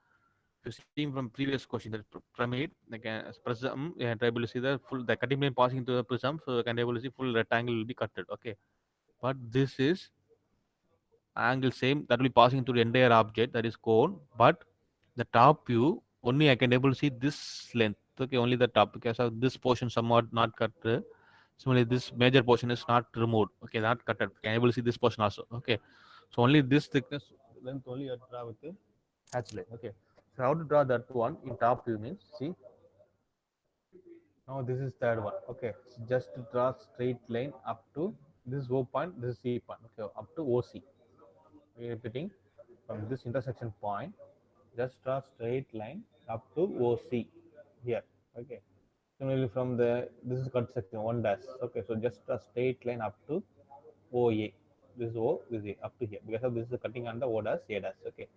If you see from previous question, that pyramid, like a prism, you can able to see the full the cutting plane passing into the prism, so you can able to see full rectangle will be cutted. Okay. But this is angle same that will be passing through the entire object, that is cone, but the top view only I can able to see this length. Okay, only the top, because of this portion somewhat not cut. Similarly, this major portion is not removed. Okay, not cutted. Can able to see this portion also. Okay, so only this thickness length only you draw with the hatch line. Okay, so how to draw that one in top view means, see, now this is third one. Okay, so just to draw straight line up to this O point, this is C point. Okay, up to OC. Repeating, from this intersection point, just draw straight line up to OC here. Okay. Similarly, from the this is cut section one dash. Okay, so just a straight line up to OA. This is O, this is A, up to here. Because of this is cutting on the O dash, A dash. Okay.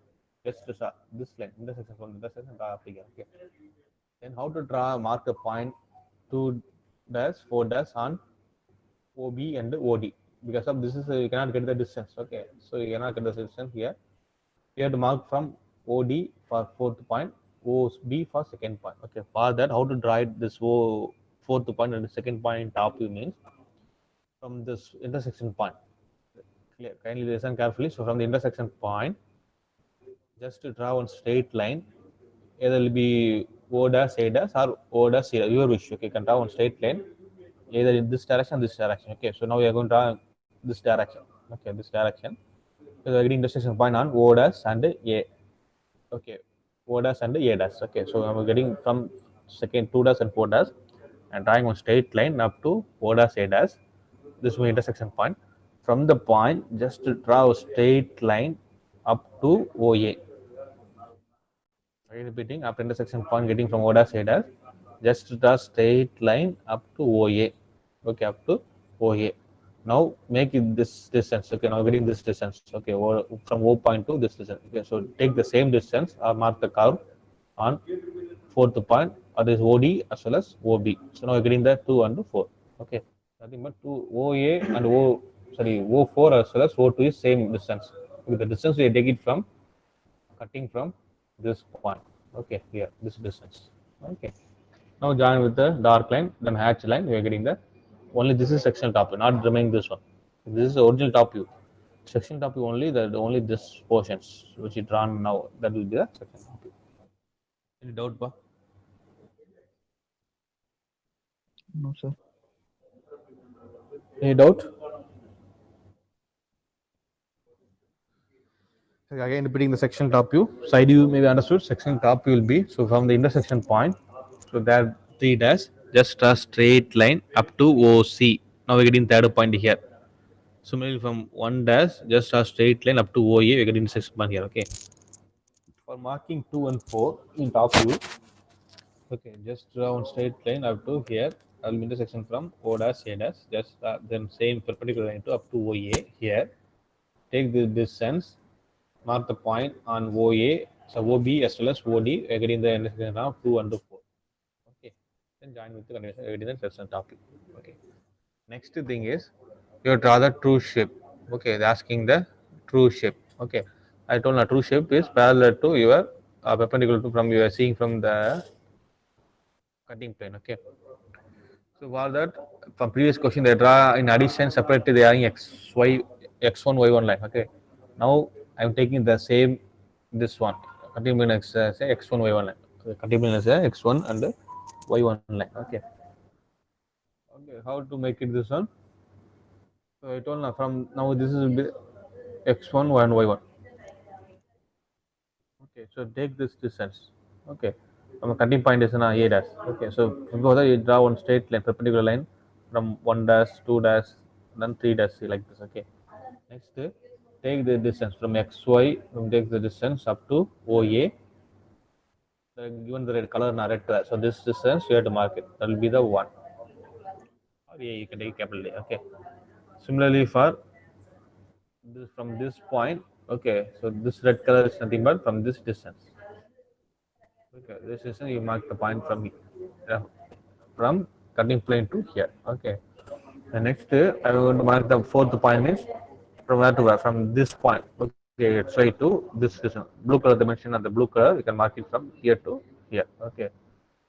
Just to draw this line intersection from the intersection draw up to here. Okay. Then how to draw mark a point 2 dash 4 dash on OB and OD. Because of this is you cannot get the distance. Okay, so you cannot get the distance here. You have to mark from OD for fourth point, OB for second point. Okay, for that, how to draw it, this O fourth point and the second point in top view means from this intersection point. Clear. Kindly listen carefully. So from the intersection point, just to draw one straight line, either will be O dash A dash or O dash A, your wish. Okay, you can draw one straight line either in this direction, this direction. Okay, so now we are going to draw this direction. Okay, this direction. So we are getting intersection point on O dash and A. Okay, O dash and A dash. Okay, so I'm getting from second 2 dash and 4 dash and drawing one straight line up to O dash A dash. This is my intersection point. From the point, just to draw a straight line up to OA. Repeating, after intersection point getting from O dash A dash, just draw straight line up to OA. Okay, up to OA. Now make it this distance. Okay, now getting this distance. Okay, from O point to this distance. Okay, so take the same distance or mark the curve on fourth point, or this OD as well as OB. So now we're getting the 2 and 4. Okay, nothing but 2 OA and O4 as well as O2 is same distance. With the distance we take it from cutting from this point. Okay, here this distance. Okay, now join with the dark line, then hatch line. We are getting the only this is sectional top view, not remaining this one. This is the original top view. Section top view only the only this portions which is drawn now, that will be the section top view. Any doubt, pa? No, sir. Any doubt? Again, repeating the section top view. Side view may be understood. Section top view will be, so from the intersection point, so there 3 dash, just a straight line up to OC. Now we're getting third point here. Similarly, from 1 dash, just a straight line up to OA, we're getting intersection point here. Okay. For marking 2 and 4 in top view, okay, just draw one straight line up to here. I'll intersection from O dash A dash, just then same perpendicular line to up to OA here. Take the distance, mark the point on OA, so OB as well as OD, we're getting the intersection of 2 and 4. Okay, then join with the continuation, we're getting the section top view. Okay, next thing is you draw the true shape. Okay, they're asking the true shape. Okay, I told you true shape is parallel to your perpendicular to from you are seeing from the cutting plane. Okay. So for that, from previous question, they draw in addition separately they are in x1 y1 line. Okay. Now I am taking the same this one cutting plane as say x1 y1 line. So cutting plane as x1 and y1 line. Okay. Okay. How to make it this one? So I told now from now this is x1 and y1. Okay, so take this distance. Okay, from a cutting point is a dash. Okay, so before that you draw one straight line, perpendicular line from 1 dash, 2 dash, then 3 dash like this. Okay. Next, take the distance from xy, from take the distance up to OA. Given the red color, red color. So this distance you have to mark it. That will be the 1. Or A, you can take capital A. Okay. Similarly for this from this point. Okay, so this red color is nothing but from this distance. Okay, this is you mark the point from from cutting plane to here. Okay. The next I will mark the fourth point is from where to where from this point. Okay, straight to this distance. Blue color dimension of the blue color you can mark it from here to here. Okay.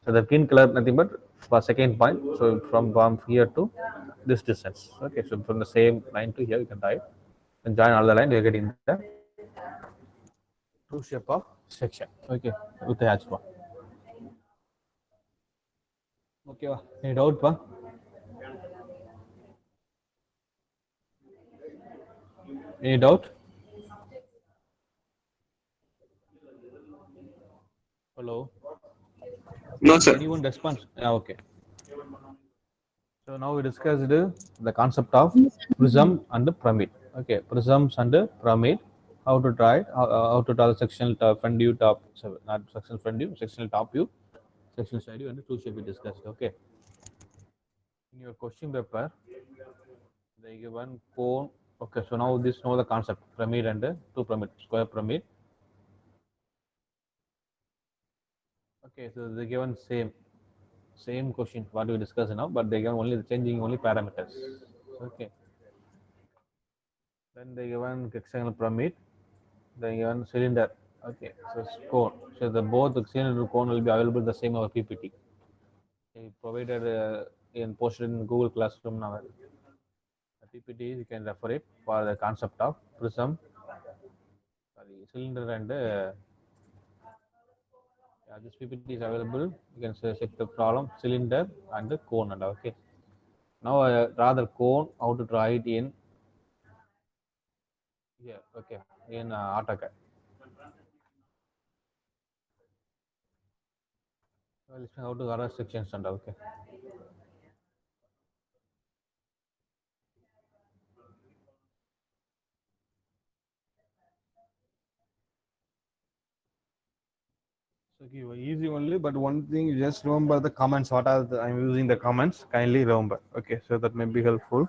So the green color nothing but for second point. So from here to this distance. Okay. So from the same line to here you can write and join all the line you are getting the true shape of section. Okay. With the hatch one. Okay, any doubt, pa? Any doubt? Hello? No, sir. Anyone response? Yeah, okay. So now we discussed the concept of prism and the pyramid. Okay, prisms and the pyramid. How to draw it? How to draw the sectional top, front view, top, not sectional front view, sectional top view, sectional side view, and the two shape we discussed. Okay. In your question paper, they given cone. Okay, so now this know the concept pyramid and two pyramid, square pyramid. Okay, so they given same question what we discussed now, but they given only changing only parameters. Okay. Then they given hexagonal pyramid. They given cylinder. Okay, so cone. So the both the cylinder cone will be available the same our PPT. They provided in posted in Google Classroom now. The PPT you can refer it for the concept of prism, sorry, cylinder and yeah, this PPT is available. You can check the problem cylinder and the cone and okay. Now rather cone how to draw it in here. Okay, in AutoCAD. Well, it's how to draw sections and okay. So give easy only, but one thing you just remember the comments. What are I'm using the comments? Kindly remember. Okay, so that may be helpful.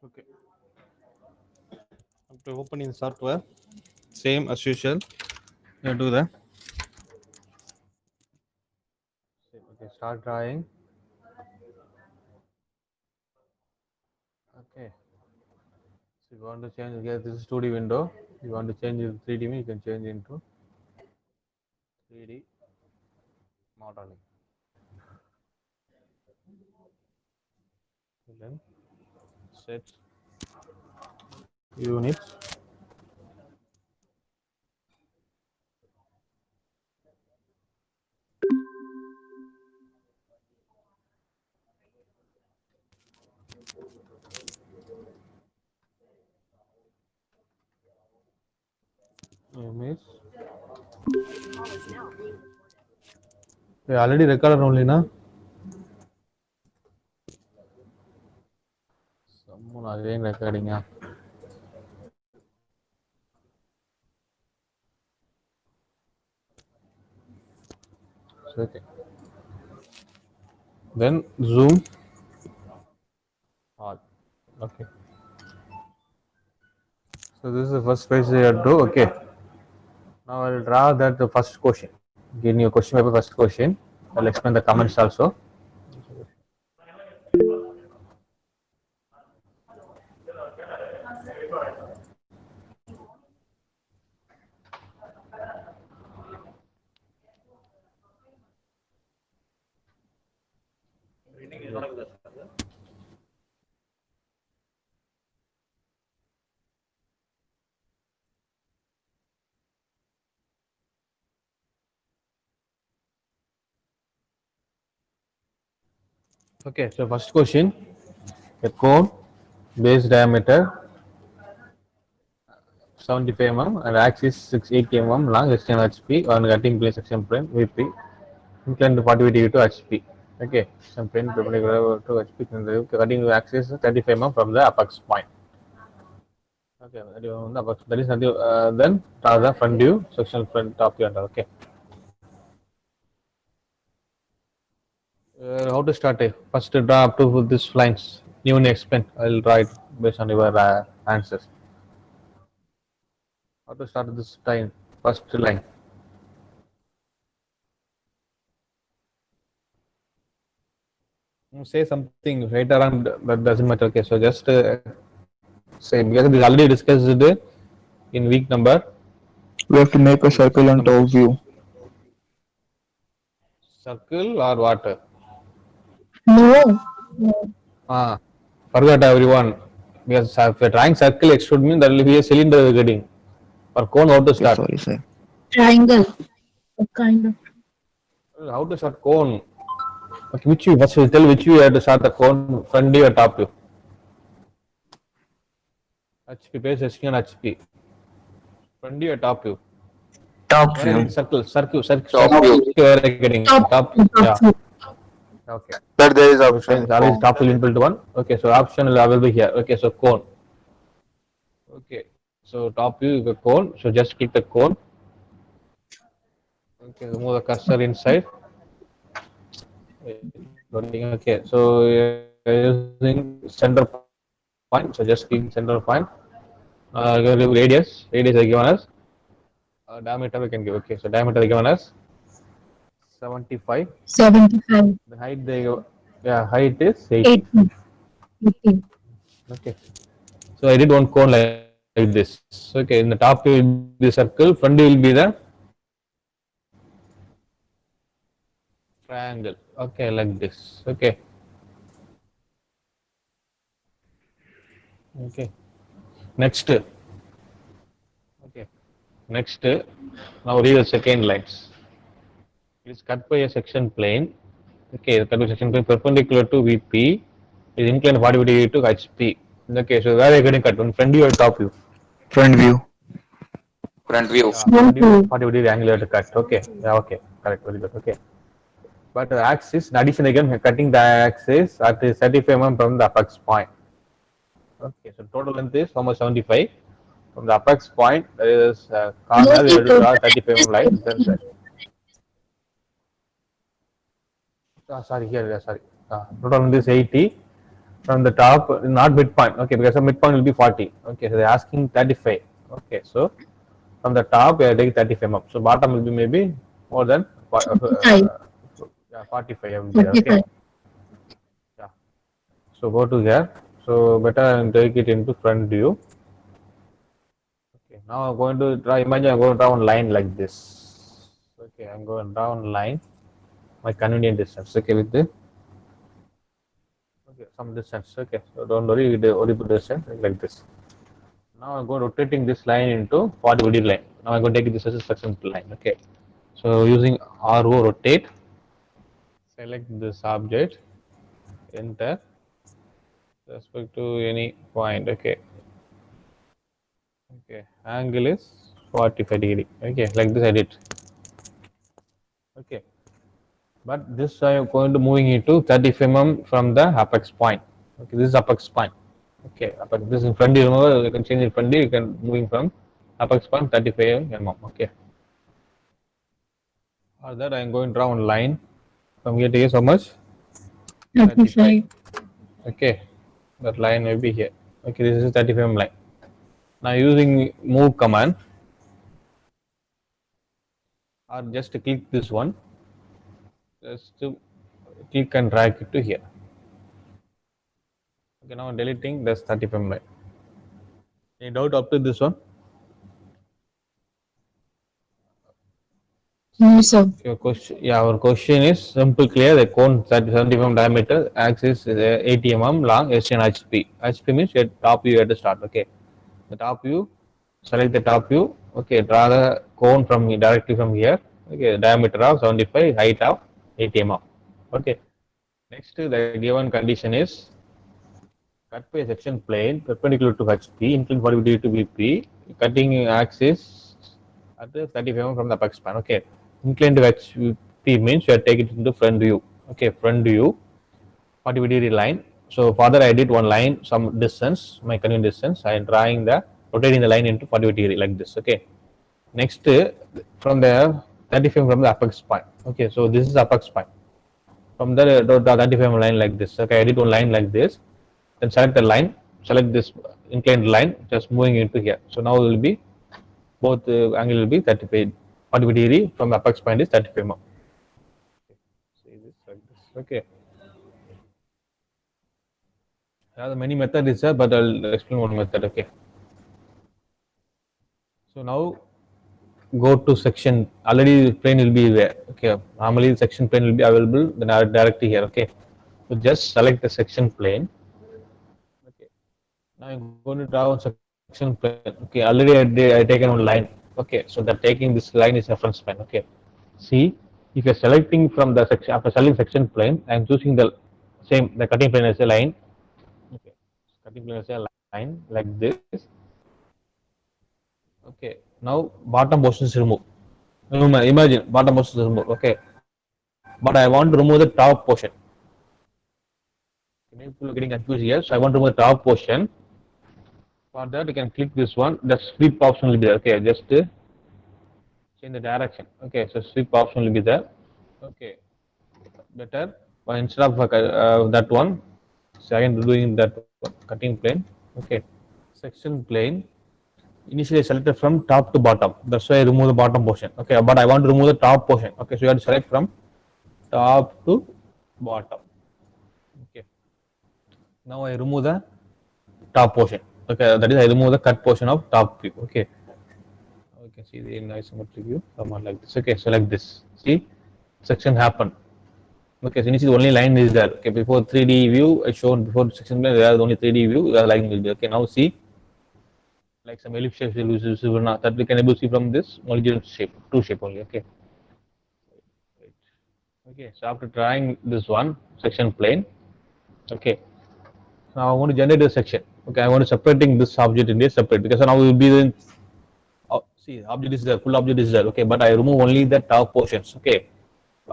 Okay. After opening the software, same as usual, you do the okay. Start drawing. Okay. So you want to change here. This is 2D window. You want to change it to 3D. You can change into 3D modeling. Then set units. Image. Already recorded only, na? Someone again recording, yeah. So, okay. Then zoom. All. Okay. So this is the first page you have to do. Okay. Now I'll draw that the first question. Give you a question paper first question. I'll explain the comments also. Okay, so first question, a cone, base diameter 75 mm and axis 680 mm long, external HP on cutting plane section plane VP, inclined 40 degree to HP. Okay, some plane perpendicular to HP, and the cutting axis 35 mm from the apex point. Okay, that is nothing. Then draw the front view, sectional front, top view, and okay. How to start it? First draw up to this lines. You will explain. I'll draw it based on your answers. How to start this line? First line. Say something right around that doesn't matter. Okay, so just say because we already discussed it in week number. We have to make a circle on top view. Circle or what? No. Ah, forgot everyone. Because if a drawing circle, it should mean there will be a cylinder getting. For cone, how to Okay, start? sorry, sir. Triangle. A kind of. How to start cone? Okay, which you first will tell which you have to start the cone, front view or top view. HP base, SQ and HP. Front view or top view. Top Where view. circle. Top view. Where are getting top? Yeah. view. Okay. But there is So option. always top will inbuilt one. Okay, so option will be here. Okay, so cone. Okay, so top view is a cone. So just click the cone. Okay, move the cursor inside. Okay, so using center point. So just click center point. Radius is given as diameter we can give. Okay, so diameter is given as 75. 75. The height height is 80. 80. 80. Okay, so I did one cone like this. Okay, in the top will be the circle, front will be the triangle. Okay, like this. Okay. Okay. Next. Okay. Next. Now read the second lines. It is cut by a section plane. Okay, the cut by section plane perpendicular to VP is inclined 40 degree to HP. Okay, so where are you getting cut? On front view or top view? Front view. Front view. Front view 40 degree angular to cut. Okay. Yeah, okay. Correct. Very good. Okay. But the axis, in addition again, cutting the axis at 35 mm from the apex point. Okay, so total length is almost 75. From the apex point, there is a corner, we have to draw 35 mm line. Then, sorry, here, sorry. Total length is 80. From the top, not midpoint. Okay, because the midpoint will be 40. Okay, so they're asking 35. Okay, so from the top, we are taking 35 mm. So bottom will be maybe more than 45 will be there. Okay. Yeah. So go to here. So better take it into front view. Okay. Now I'm going to draw. Imagine I'm going to draw one line like this. Okay. I'm going to draw one line. My convenient distance. Okay, with the some distance. Okay. So don't worry with the original distance like this. Now I'm going to rotating this line into 40 degree line. Now I'm going to take this as a section line. Okay. So using RO rotate. Select this object. Enter. Respect to any point. Okay. Okay, angle is 45 degree. Okay, like this I did. Okay, but this I am going to moving into 35 mm from the apex point. Okay, this is apex point. Okay, apex, this is in front. You know, you can change in front. You can moving from apex point 35 mm. Okay, for that I am going to draw one line from here to here. So much 35. Okay, that line will be here. Okay, this is 35 mm line. Now using move command or just click this one, just to click and drag it to here. Okay, now deleting this 35 mm line. Any doubt up to this one? No, sir. Your question, yeah, our question is simple, clear. The cone 70 mm diameter, axis is 80 mm long, SN HP. HP means your top view at the start. Okay, the top view, select the top view. Okay, draw the cone from directly from here. Okay, diameter of 75, height of 80 mm. Okay, next the given condition is cut by section plane perpendicular to HP, incline 40 degree to VP, cutting axis at the 35 mm from the apex span. Okay, incline to HP means you are taking it into front view. Okay, front view 40 degree line. So further I did one line some distance, my convenient distance. I am drawing the rotating the line into 40 degree like this. Okay, next from the 35 from the apex point. Okay, so this is apex point. From the 35 line like this. Okay, I did one line like this. Then select the line, select this inclined line, just moving into here. So now it will be both angle will be 35, 40 degree from the apex point is 35 mm. See this like this. Okay. There are many methods, but I'll explain one method. Okay. So now go to section. Already plane will be there. Okay. Normally section plane will be available then directly here. Okay. So just select the section plane. Okay. Now I'm going to draw one section plane. Okay. Already I taken one line. Okay. So that taking this line is reference plane. Okay. See, if you're selecting from the section after selecting section plane, I'm choosing the same the cutting plane as a line. Okay. Cutting plane as a line like this. Okay, now bottom portion is removed. Imagine bottom portion is removed. Okay, but I want to remove the top portion. People are getting confused here, so I want to remove the top portion. For that, you can click this one. The sweep option will be there. Okay, just change the direction. Okay, so sweep option will be there. Okay, better. But instead of that one, so again doing that one, cutting plane. Okay, section plane. Initially selected from top to bottom. That's why I remove the bottom portion. Okay, but I want to remove the top portion. Okay, so you have to select from top to bottom. Okay. Now I remove the top portion. Okay, that is I remove the cut portion of top view. Okay. You can see the isometric view. Somewhat like this. Okay, select this. See, section happened. Okay, so initially only line is there. Okay, before 3D view I shown before section plane there is only 3D view. The line will be okay. Now see. Like some ellipse shape visible now that we can able to see from this original shape, two shape only. Okay. Okay. So after drawing this one section plane, okay. Now I want to generate a section. Okay, I want to separating this object in a separate because now we will be in. See, object is there, full object is there. Okay, but I remove only the top portions. Okay,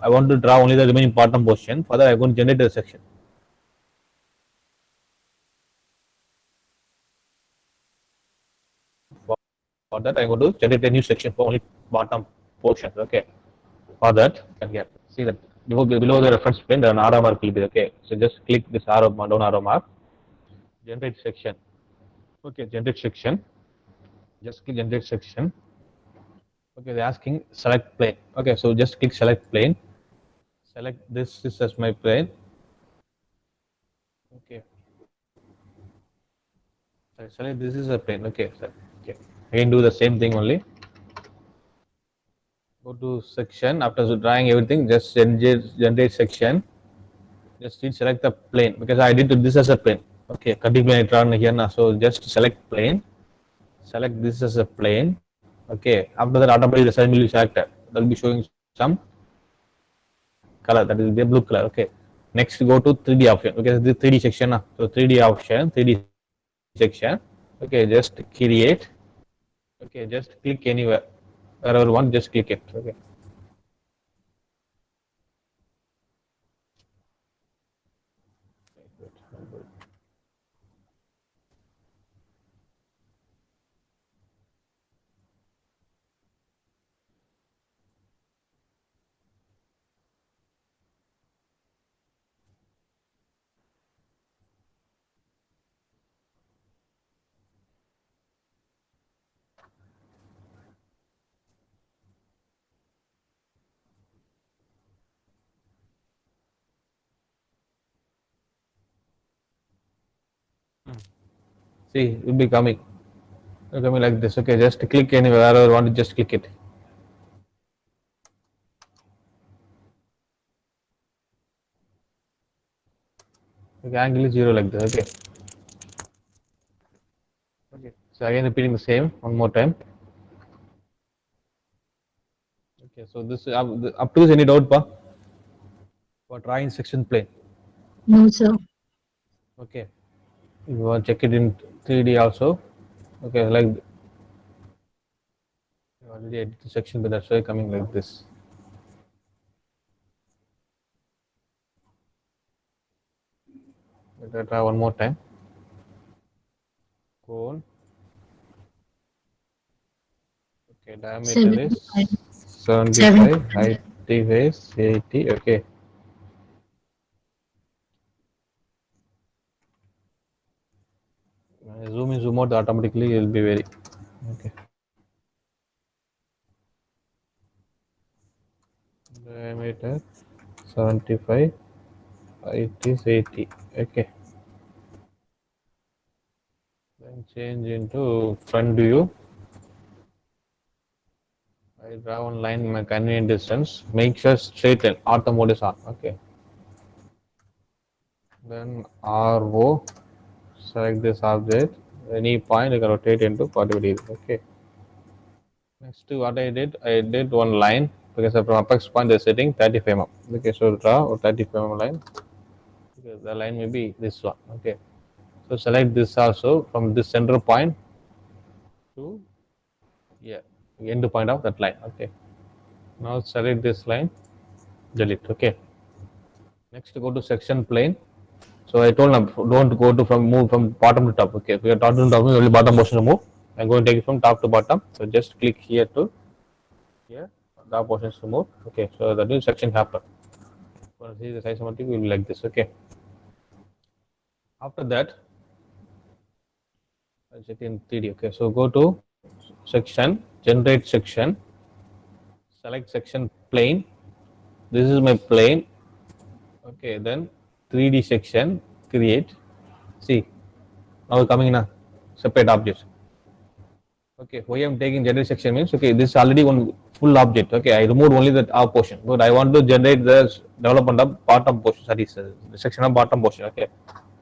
I want to draw only the remaining bottom portion. For that, I am going to generate a section. For that, I'm going to generate a new section for only bottom portions. Okay. For that, you can see that below the reference plane, there an arrow mark will be. Okay. So just click this arrow down arrow mark. Generate section. Okay. Generate section. Just click generate section. Okay. They're asking select plane. Okay. So just click select plane. Select this as my plane. Okay. Select this is a plane. Okay. Okay. Again, do the same thing only. Go to section. After drawing everything, just generate section. Just select the plane because I did this as a plane. Okay, cutting plane I drawn here now. So just select plane. Select this as a plane. Okay. After that, automatically the sign will be selected. That will be showing some color. That will be a blue color. Okay. Next, go to 3D option. Okay, this is 3D section now. So 3D option, 3D section. Okay, just create. Okay, just click anywhere, wherever you want, just click it. Okay. See, it will be coming. It will coming like this. Okay, just click anywhere, wherever you want, just click it. Okay, angle is 0 like this. Okay. Okay. So again, repeating the same one more time. Okay. So this up to is any doubt, pa? For drawing section plane. No, sir. Okay. You want to check it in 3D also. Okay, like you already edit the section, but that's why coming like this. Let us try one more time. Cone. Okay, diameter is 75, height is 80. Okay. Zoom in, zoom out automatically, it will be very. Okay. Diameter 75, height is 80. Okay. Then change into front view. I draw one line in my convenient distance. Make sure straight line. Auto mode is on. Okay. Then RO. Select this object. Any point you can rotate into 45 degrees. Okay. Next to what I did one line because from apex point they're setting 35 mm. Okay, so draw a 35 mm line. Okay, the line may be this one. Okay. So select this also from this center point to end point of that line. Okay. Now select this line, delete. Okay. Next go to section plane. So I told them don't go to move from bottom to top. Okay. If you are top to top, only bottom portion to move. I'm going to take it from top to bottom. So just click here to here. Top portions to move. Okay. So that is section happen. So see the size isometric will be like this. Okay. After that, I'll check in 3D. Okay. So go to section, generate section, select section plane. This is my plane. Okay. Then 3D section, create. See, now coming in a separate object. Okay, why I'm taking generate section means okay, this is already one full object. Okay, I removed only the top portion, but I want to generate the development of bottom portion. That is the section of bottom portion. Okay,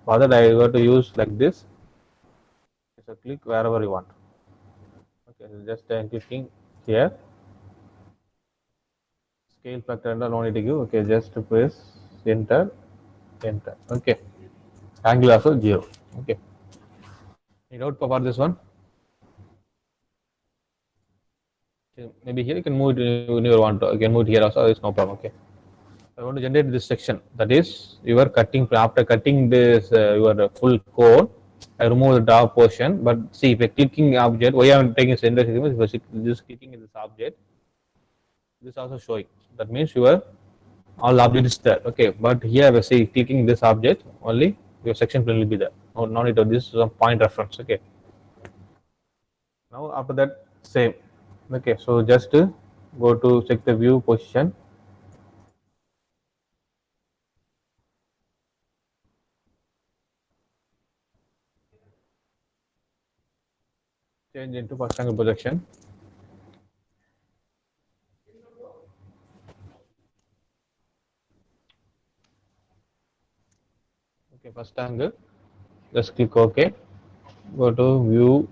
for that I got to use like this. So click wherever you want. Okay, so just clicking here. Scale factor and no need to give. Okay, just press enter, enter. Okay, angle also 0. Okay, any doubt about this one? Maybe here you can move it when you want to. You can move it here also. It's no problem. Okay. I want to generate this section. That is, you are cutting after cutting this your full code. I remove the top portion. But see, if I clicking object, why I am taking center segment? Because just clicking in this object, this also showing. That means your all object is there. Okay. But here, I say clicking this object only, your section plane will be there. No need to. This is a point reference. Okay. Now after that, same. Okay. So just go to check the view position. Change into first angle projection. Okay, first angle. Just click OK. Go to view,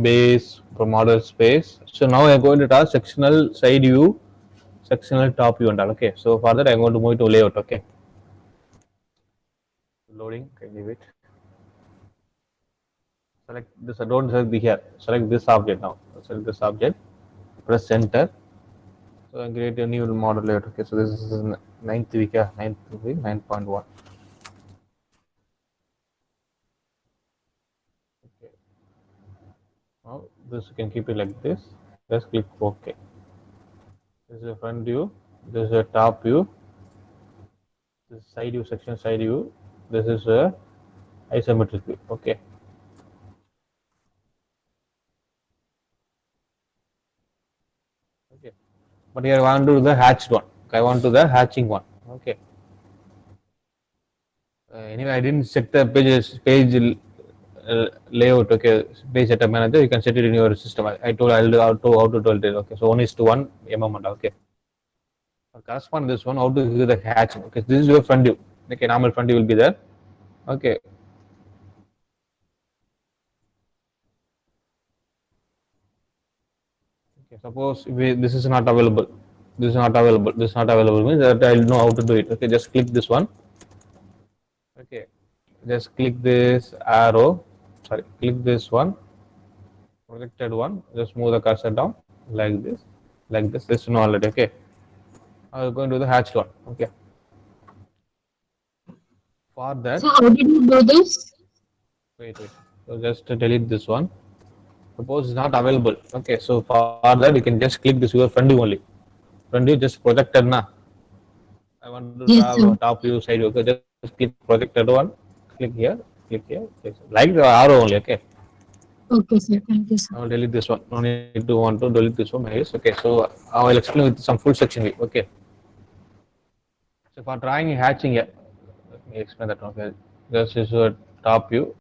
base, from model space. So now I'm going to task sectional side view, sectional top view and all. Okay. So for that I'm going to move it to layout. Okay. Loading. Okay, leave it. Select this. Don't select the here. Select this object now. select this object, press enter. So I create a new model layer. Okay, so this is ninth week, 9.1. Okay. Now this you can keep it like this. Just click OK. This is a front view. This is a top view. This is side view section, side view. This is a isometric view. Okay. Okay. But here I want to do the hatched one. I want to do the hatching one. Okay. Anyway, I didn't set the page layout. Okay, page setup manager. You can set it in your system. I told I'll do how to do it. Okay, so 1:1 mm. Okay. Correspond this one. How to do the hatching? Okay, this is your front view. Okay, normal front view will be there. Okay. Okay, suppose this is not available. This is not available. This is not available means that I'll know how to do it. Okay, just click this one. Okay, just click this arrow. Sorry, click this one. Projected one. Just move the cursor down like this, like this. This one already. Okay, I'm going to the hatched one. Okay, for that, So how did you do this? wait. So just delete this one. Suppose it's not available. Okay, so for that you can just click this your front view only. Front view just projected na. I want to Yes, have sir. a top view, side view. Okay, just click projected one. Click here. Click here. Like the arrow only. Okay. Okay, sir. Thank you, sir. I will delete this one. No need to want to delete this one. Yes. Okay. So I will explain with some full section view. Okay. So for drawing hatching here, let me explain that. Okay. This is a top view.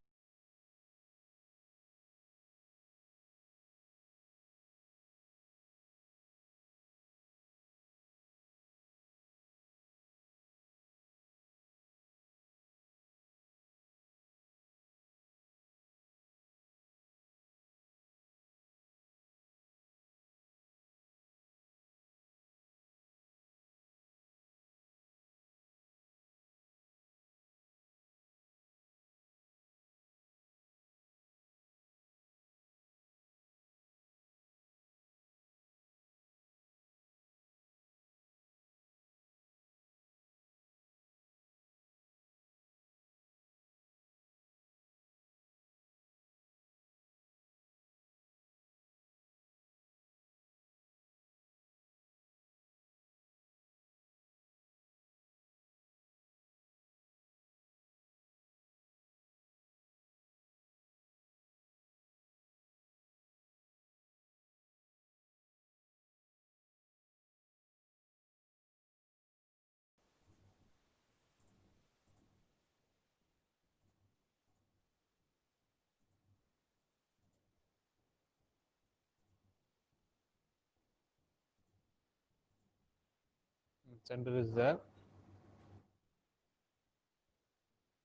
Center is there.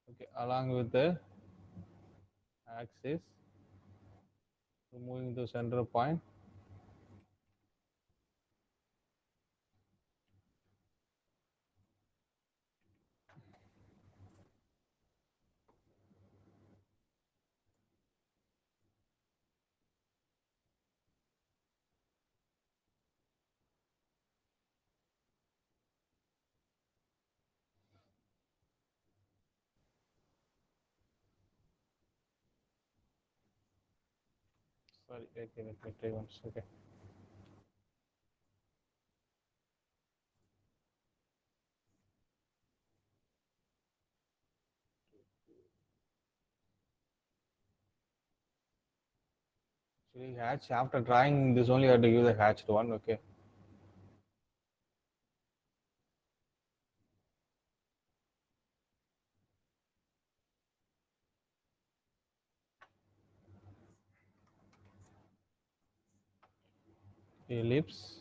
Okay. Along with the axis, so moving to center point. Sorry. Okay. Let me try once. Okay. Actually, hatch after drawing this only I have to use the hatched one. Okay. Ellipse.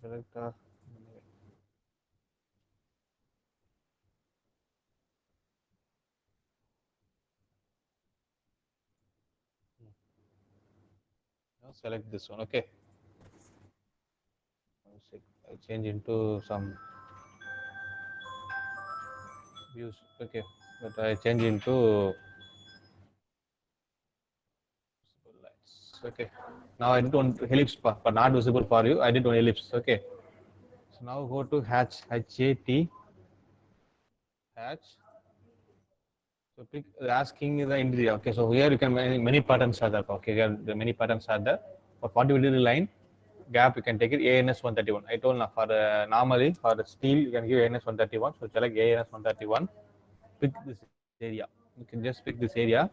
Select Now select this one. Okay. I change into some views. Okay, but I change into lights. Okay. Now I did one ellipse, but not visible for you. I did one ellipse. Okay. So now go to hatch. H-A-T. Hatch. So pick asking the interior. Okay, so here you can many patterns are there. Okay, here the many patterns are there. For 40 degree line gap, you can take it ANS 131. I told now for normally for the steel you can give ANS 131. So select ANS 131. Pick this area. You can just pick this area.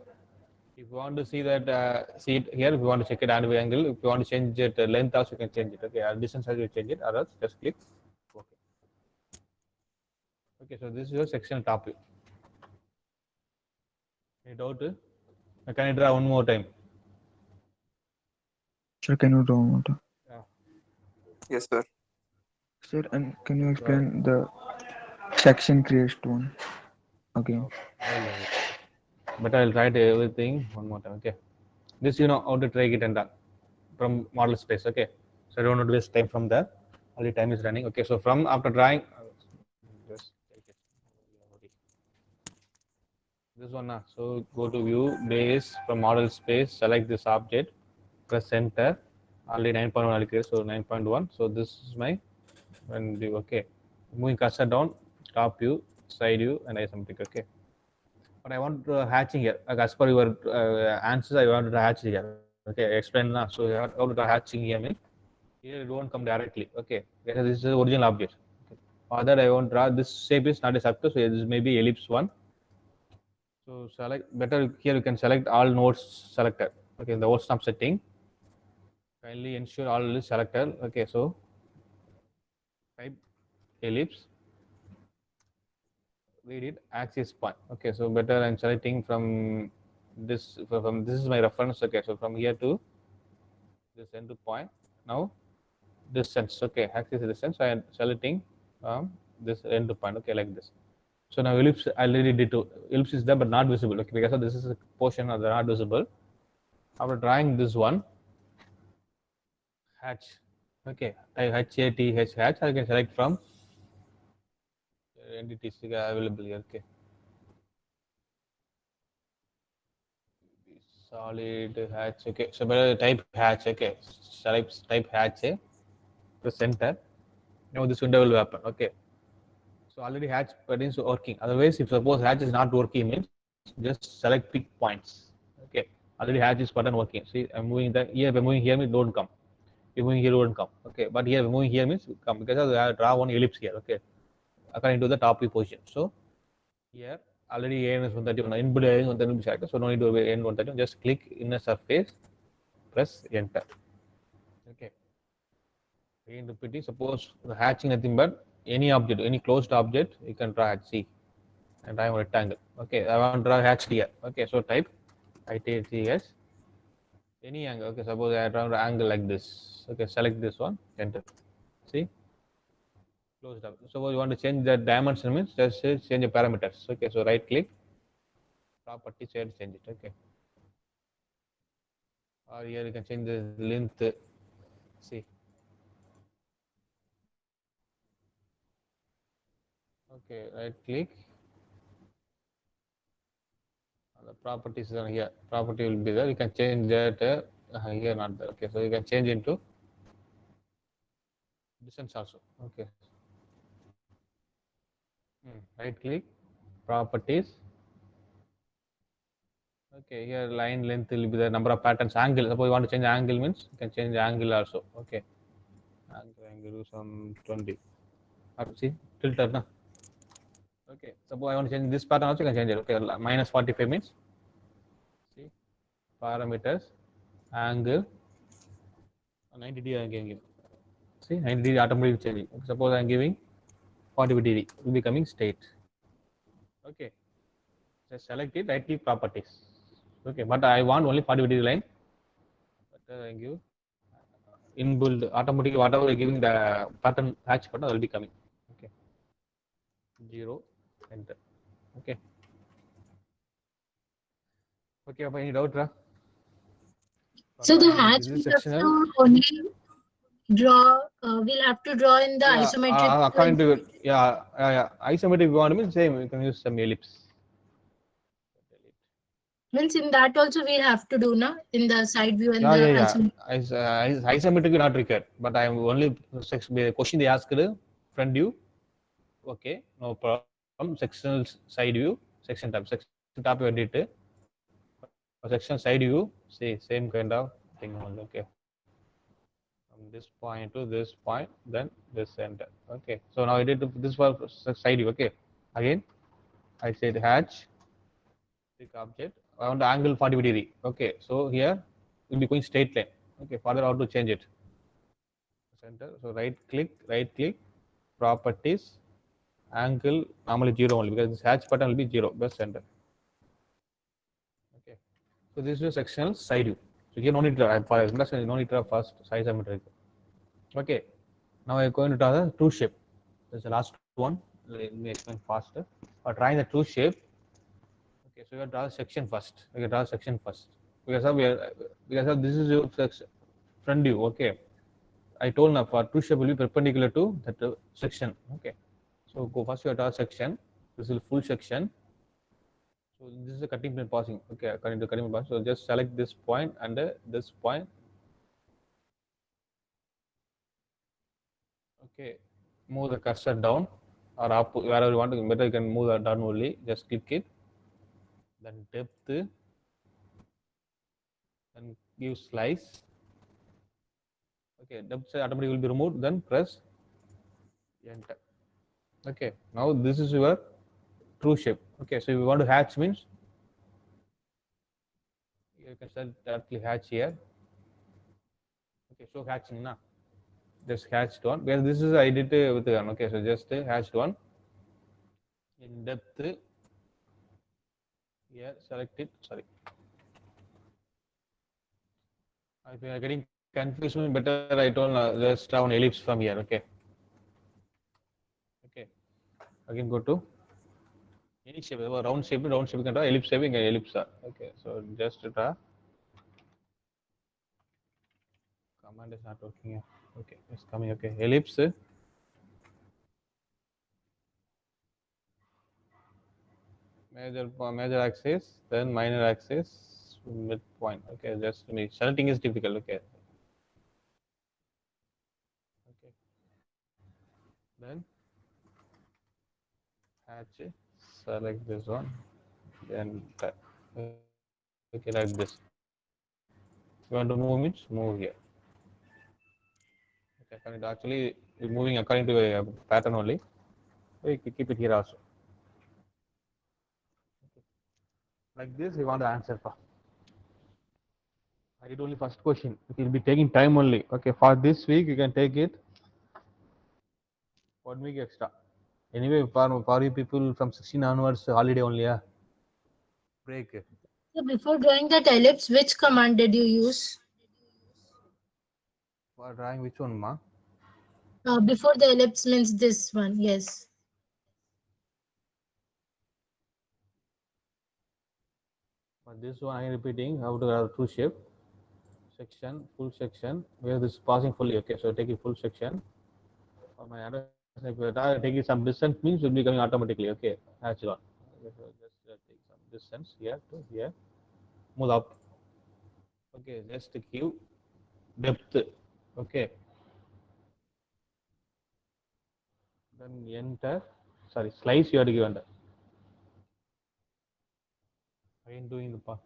If you want to see that see it here, if you want to check it angle, if you want to change it length also you can change it. Okay, distance also you change it, or else just click. Okay. Okay, so this is your section top view. Any doubt? Can I draw one more time? Sir, can you draw one? Yeah. Yes, sir. Sir, and can you explain the section creation one again? But I'll write everything one more time. Okay. This you know how to take it and done from model space. Okay. So I don't want to waste time from there. Only time is running. Okay. So from after drawing, just take it. This one now. So go to view base from model space. Select this object. Press enter. Already 9.1 already. So 9.1. So this is my when view. Okay. Moving cursor down. Top view, side view, and isometric. Okay. But I want hatching here. Like as per your answers, I want to hatch here. Okay, explain now. So I want to hatching here means here it won't come directly. Okay, because this is the original object. Okay. Other I want to draw this shape is not a circle, so this may be ellipse one. So select better here. You can select all nodes selected. Okay, the whole stump setting. Kindly ensure all is selected. Okay, so type ellipse. Read it axis point. Okay, so better I'm selecting from this is my reference. Okay, so from here to this end point. Now distance. Okay, axis distance. I am selecting this end point. Okay, like this. So now ellipse I already did two. Ellipse is there but not visible. Okay, because of this is a portion of the not visible. After drawing this one, hatch. Okay, HATH hatch. I can select from entities available here. Okay. Solid hatch. Okay, so better type hatch. Okay, select type hatch. Press enter. Now this window will happen. Okay, so already hatch buttons working. Otherwise, if suppose hatch is not working, means just select pick points. Okay, already hatch is button working. See, I'm moving the here. If I'm moving here, means don't come. If I'm moving here, won't come. Okay, but here, if I'm moving here, means come because I draw one ellipse here. Okay, according to the top view position. So here already AN is 131. Input AN is 131 selected. So no need to AN 131. Just click inner surface. Press enter. Okay. Again repeating. Suppose the hatching nothing but any object, any closed object, you can draw hatch. See, and I am a rectangle. Okay, I want to draw hatch here. Okay, so type ITHS any angle. Okay, suppose I draw an angle like this. Okay, select this one. Enter. See, closed up. Suppose you want to change the dimension means just change the parameters. Okay, so right click, properties, and change it. Okay. Or here you can change the length. See. Okay, right click. The properties are here. Property will be there. You can change that here, not there. Okay, so you can change into distance also. Okay. Right click, properties. Okay, here line length will be the number of patterns. Angle. Suppose you want to change angle means you can change the angle also. Okay. Angle do some 20. See, filter na. Okay. Suppose I want to change this pattern also, you can change it. Okay, minus 45 means. See, parameters, angle, 90 degree I am giving. See, 90 degree automatically changing. Okay, suppose I am giving 40 degree, it will be coming straight. Okay, just select it, right click properties. Okay, but I want only 40 degree line. But I give inbuilt automatically whatever I giving the pattern hatch pattern will be coming. Okay, 0, enter. Okay. Okay, any doubt, Ra? So the Drawing hatch this we is have sectional. to only draw. We'll have to draw in the Yeah, isometric. according to isometric bond means same. You can use some ellipse. Means in that also we have to do na in the side view and Yeah, the yeah, yeah. isometric. Isometric will not required, but I am only the question they asked front view. Okay, no problem. Sectional side view, section top you edit. Section side view, see same kind of thing only. Okay, from this point to this point, then this center. Okay, so now I did this for side view. Okay, again I said hatch, pick object. I want the angle 45 degree. Okay, so here we'll be going straight line. Okay, further how to change it. Center. So right click, properties, angle normally 0 only because this hatch button will be 0. Best center. Okay. So this is your sectional side view. So here no need to for induction, no need to first side symmetric. Okay. Now we're going to draw the true shape. This is the last one. Let me explain faster. For drawing the true shape, okay, so you draw the section first. Okay, draw the section first. Because of this is your front view. Okay. I told now for true shape will be perpendicular to that section. Okay. So go first you draw section. This is full section. So this is a cutting plane passing. Okay, according to cutting plane pass. So just select this point and this point. Okay, move the cursor down or up wherever you want to. Better you can move that down only. Just click it. Then depth. Then give slice. Okay, depth automatically will be removed. Then press enter. Okay, now this is your true shape. Okay, so if you want to hatch means you can set directly hatch here. Okay, so hatching now. Just hatched one because this is I did with one. Okay, so just hatched one in depth here. Select it. Sorry, if you are getting confused, better I told just draw an ellipse from here. Okay. Okay. Again go to any shape, round shape you can draw ellipse shape, ellipse. Okay, so just draw. Command is not working here. Okay, it's coming. Okay, ellipse. Major axis, then minor axis, midpoint. Okay, just selecting is difficult. Okay. Okay. Then hatch. Select this one. Then okay, like this. You want to move means move here. Okay, actually moving according to a pattern only. So you keep it here also. Okay. Like this, you want to answer for. I did only first question. It will be taking time only. Okay, for this week you can take it 1 week extra. Anyway, for you people from 16 onwards, holiday only. Yeah. Break. So before drawing that ellipse, which command did you use? For drawing which one, ma? Before the ellipse means this one. Yes. For this one, I am repeating how to draw true shape. Section, full section, where this is passing fully. Okay, so take it full section. For my address, if you take it some distance means it will be coming automatically. Okay, that's one. Okay, so just take some distance here to here. Move up. Okay, just give depth. Okay, then enter. Sorry, slice you have to give enter. Again doing the part.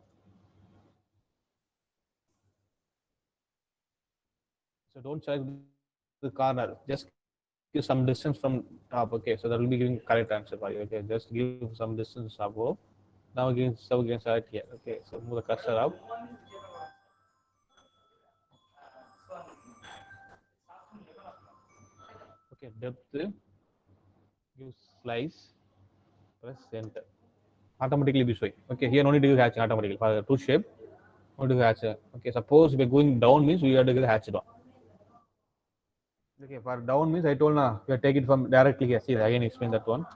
So don't select the corner. Just give some distance from top. Okay, so that will be giving correct answer for you. Okay, just give some distance above. Now again, so again select here. Okay, so move the cursor up. Okay, depth. Give slice. Press enter. Automatically be showing. Okay, here no need to give hatching automatically for the true shape. No need to hatch. Okay, suppose we are going down means we have to give hatch down. Okay, for down means I told now you take it from directly here. See, again explain that one.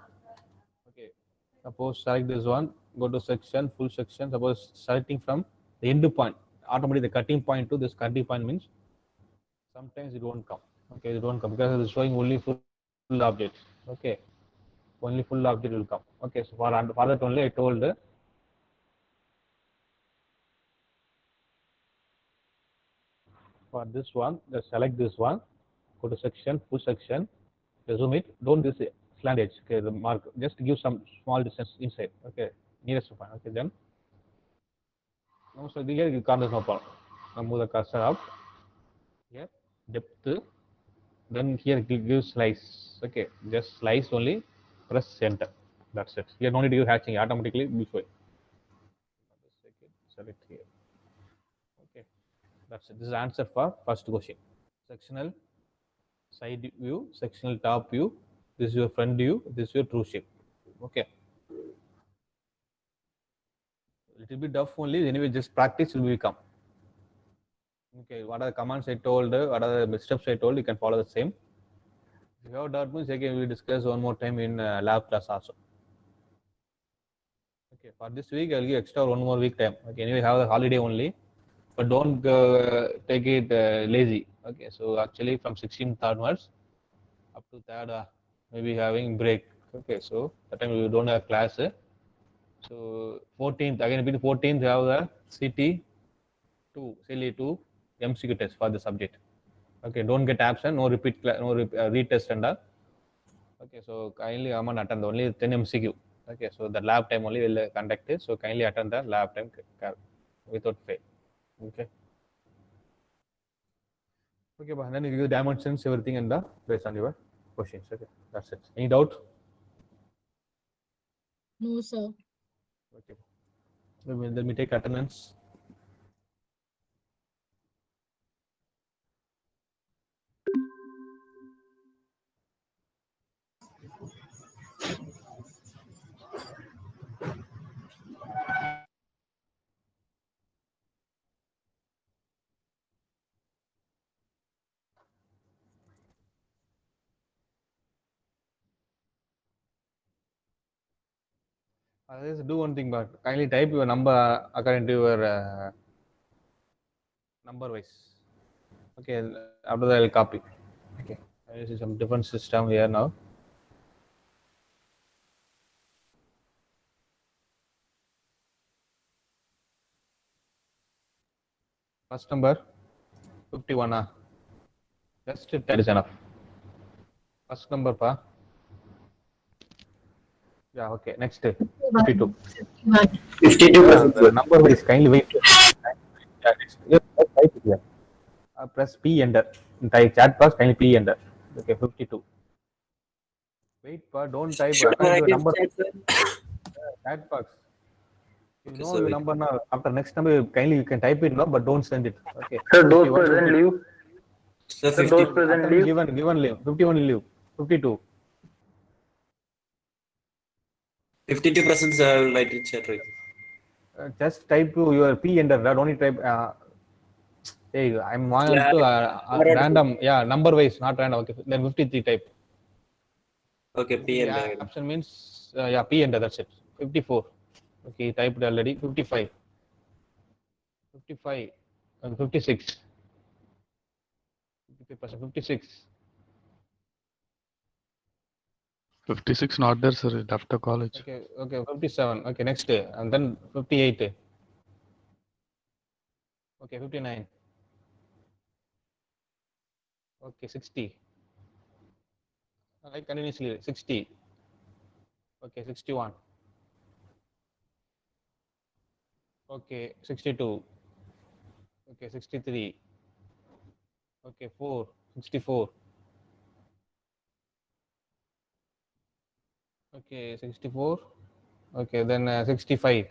Okay, suppose select this one, go to section, full section. Suppose selecting from the end point, automatically the cutting point to this cutting point means sometimes it won't come. Okay, it won't come because it's showing only full object. Okay, only full object will come. Okay, so for that only I told for this one, just select this one, go to section, push section, zoom it, don't this slant edge. Okay, the mark, just give some small distance inside. Okay, nearest to point. Okay, then now so here you can't, there's no problem. Now move the cursor up here, depth, then here give slice. Okay, just slice only, press center. That's it. Here no need to do hatching, automatically will show it. Select here. Okay, that's it. This is answer for first question. Sectional side view, sectional top view. This is your front view. This is your true shape. Okay. Little bit tough only. Anyway, just practice will become. Okay. What are the commands I told? What are the steps I told? You can follow the same. If you have doubt, means again we will discuss one more time in lab class also. Okay. For this week, I'll give extra one more week time. Okay. Anyway, have the holiday only, but don't take it lazy. Okay. So actually, from 16th onwards up to 3rd, maybe having break. Okay. So that time we don't have class. So 14th, again between 14th, you have the CT2, CLE2 MCQ test for the subject. Okay, don't get absent, no repeat, no retest and all. Okay, so kindly come and attend only 10 MCQ. Okay, so the lab time only will conduct it. So kindly attend the lab time without fail. Okay. Okay, but then you give dimensions, everything, and based on your questions. Okay, that's it. Any doubt? No, sir. Okay. Let me take attendance. Just do one thing, but kindly type your number according to your number wise. Okay, after that I'll copy. Okay, I see some different system here now. First number 51. Just that is enough. First number pa. Yeah, okay. Next 52. 51. The number wise kindly wait. Yeah, next. Yeah, type it here. Press P enter. In type chat box kindly P enter. Okay, 52. Wait pa, don't type according to your number. Chat box. You Okay, know sir, your wait. number now. After next number, kindly you can type it now, but don't send it. Okay. Sir, those 51, present 52. leave. Sir, Sir, 50. those present Attend leave. given leave. 51 leave. 52. 52%, sir, I will write in chat right. Just type your P enter. Don't need type. Hey, I'm on Yeah, to already. random. Yeah, number wise, not random. Okay, then 53 type. Okay, P and I. Option means yeah, P enter. That's it. 54. Okay, typed already. 55. 55 and 56. 55%. 56. 56 not there, sir. After college. Okay, okay. 57. Okay, next day, and then 58. Okay, 59. Okay, 60. Like continuously 60. Okay, 61. Okay, 62. Okay, 63. Okay, 4. 64. Okay, 64. Okay, then 65.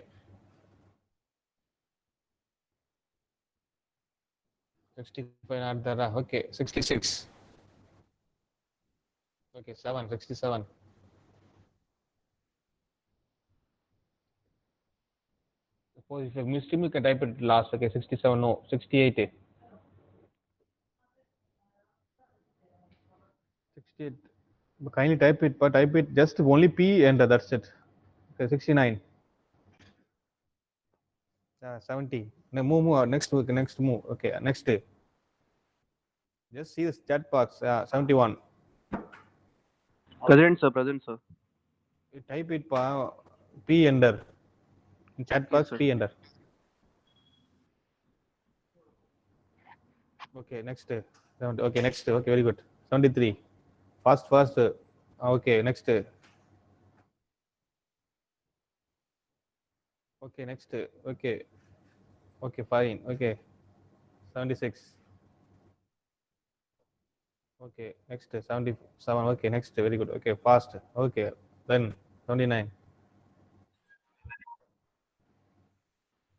65 not there. Okay, 66. Okay, 7. 67. Suppose if you missed him, you can type it last. Okay, 67. No, 68. 68. But kindly type it, but type it just only P and that's it. Okay, 69. 70. Move. Next move. Okay, next. Just see this chat box. 71. Present, sir. Present, sir. You type it. P enter. In chat box, sir. P enter. Okay, next. Okay, next. Okay, very good. 73. Fast. Okay, next. Okay, next. Okay, fine. Okay, 76. Okay, next. 77. Okay, next. Very good. Okay, fast. Okay, then 79.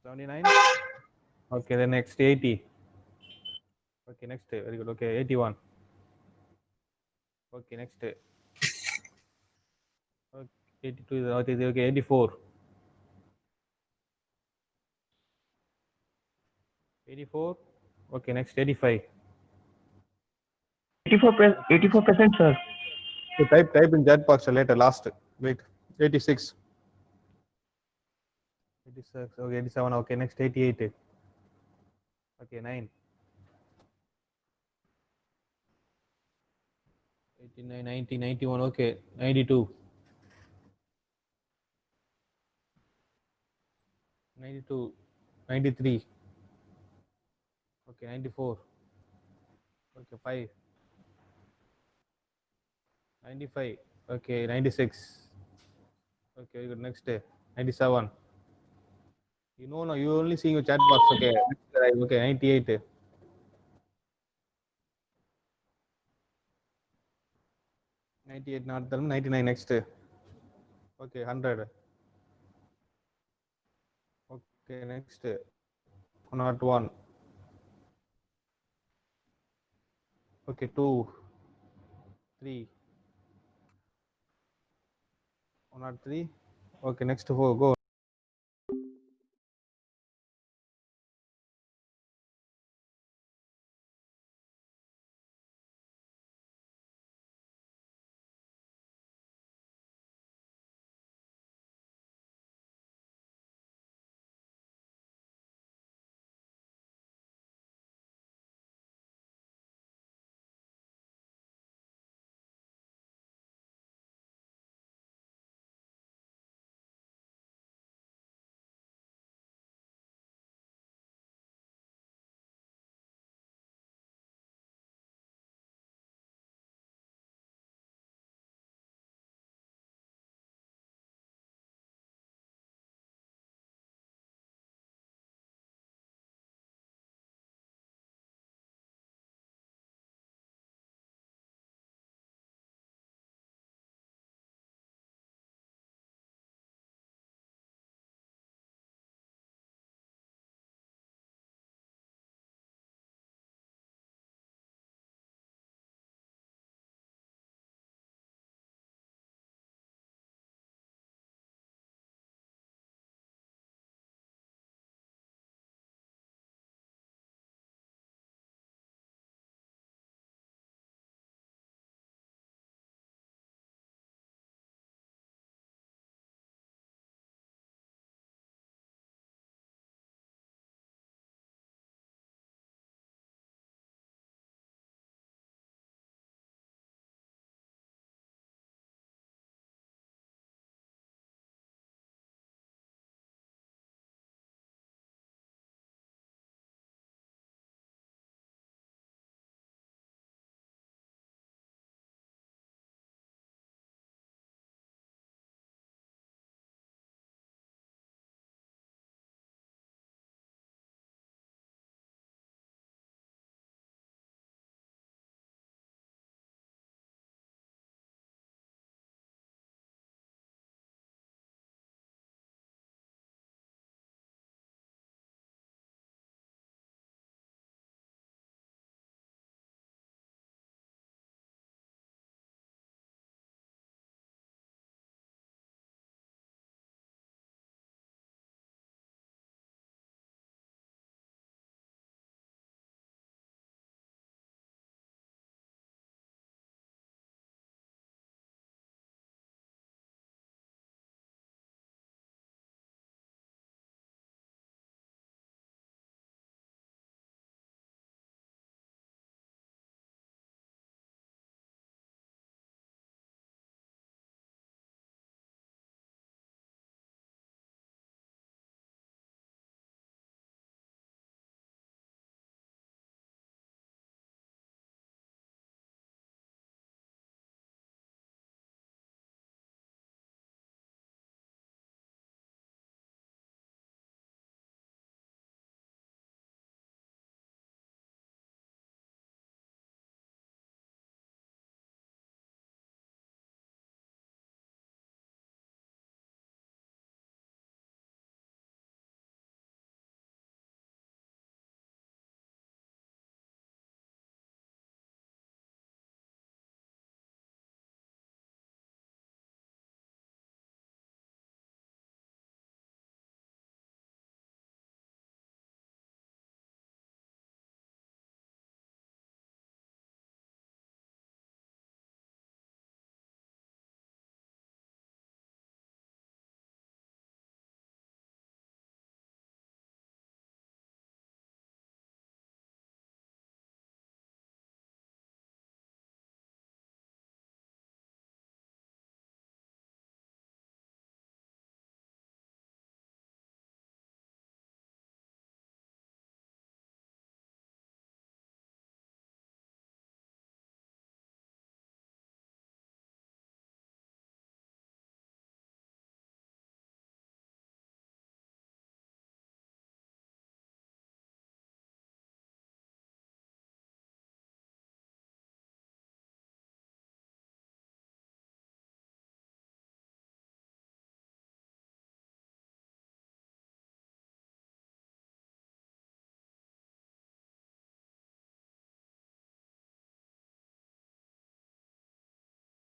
79. Okay, then next 80. Okay, next. Very good. Okay, 81. Okay, next. Okay, 82 is okay, 84. 84. Okay, next 85. 84%, sir. So type in chat box later. Last. Wait. 86. 86. Okay, 87. Okay, next 88. Okay, 9. 89, 90, 91. Okay, 92. 92. 93. Okay, 94. Okay, 5. 95. Okay, 96. Okay, very good. Next day. 97. You know, no, you only seeing your chat box. Okay, okay, 98. 98, not the 99. Next. Okay, 100. Okay, next. 101. Okay, 2. 3. 103. Okay, next 4. Go.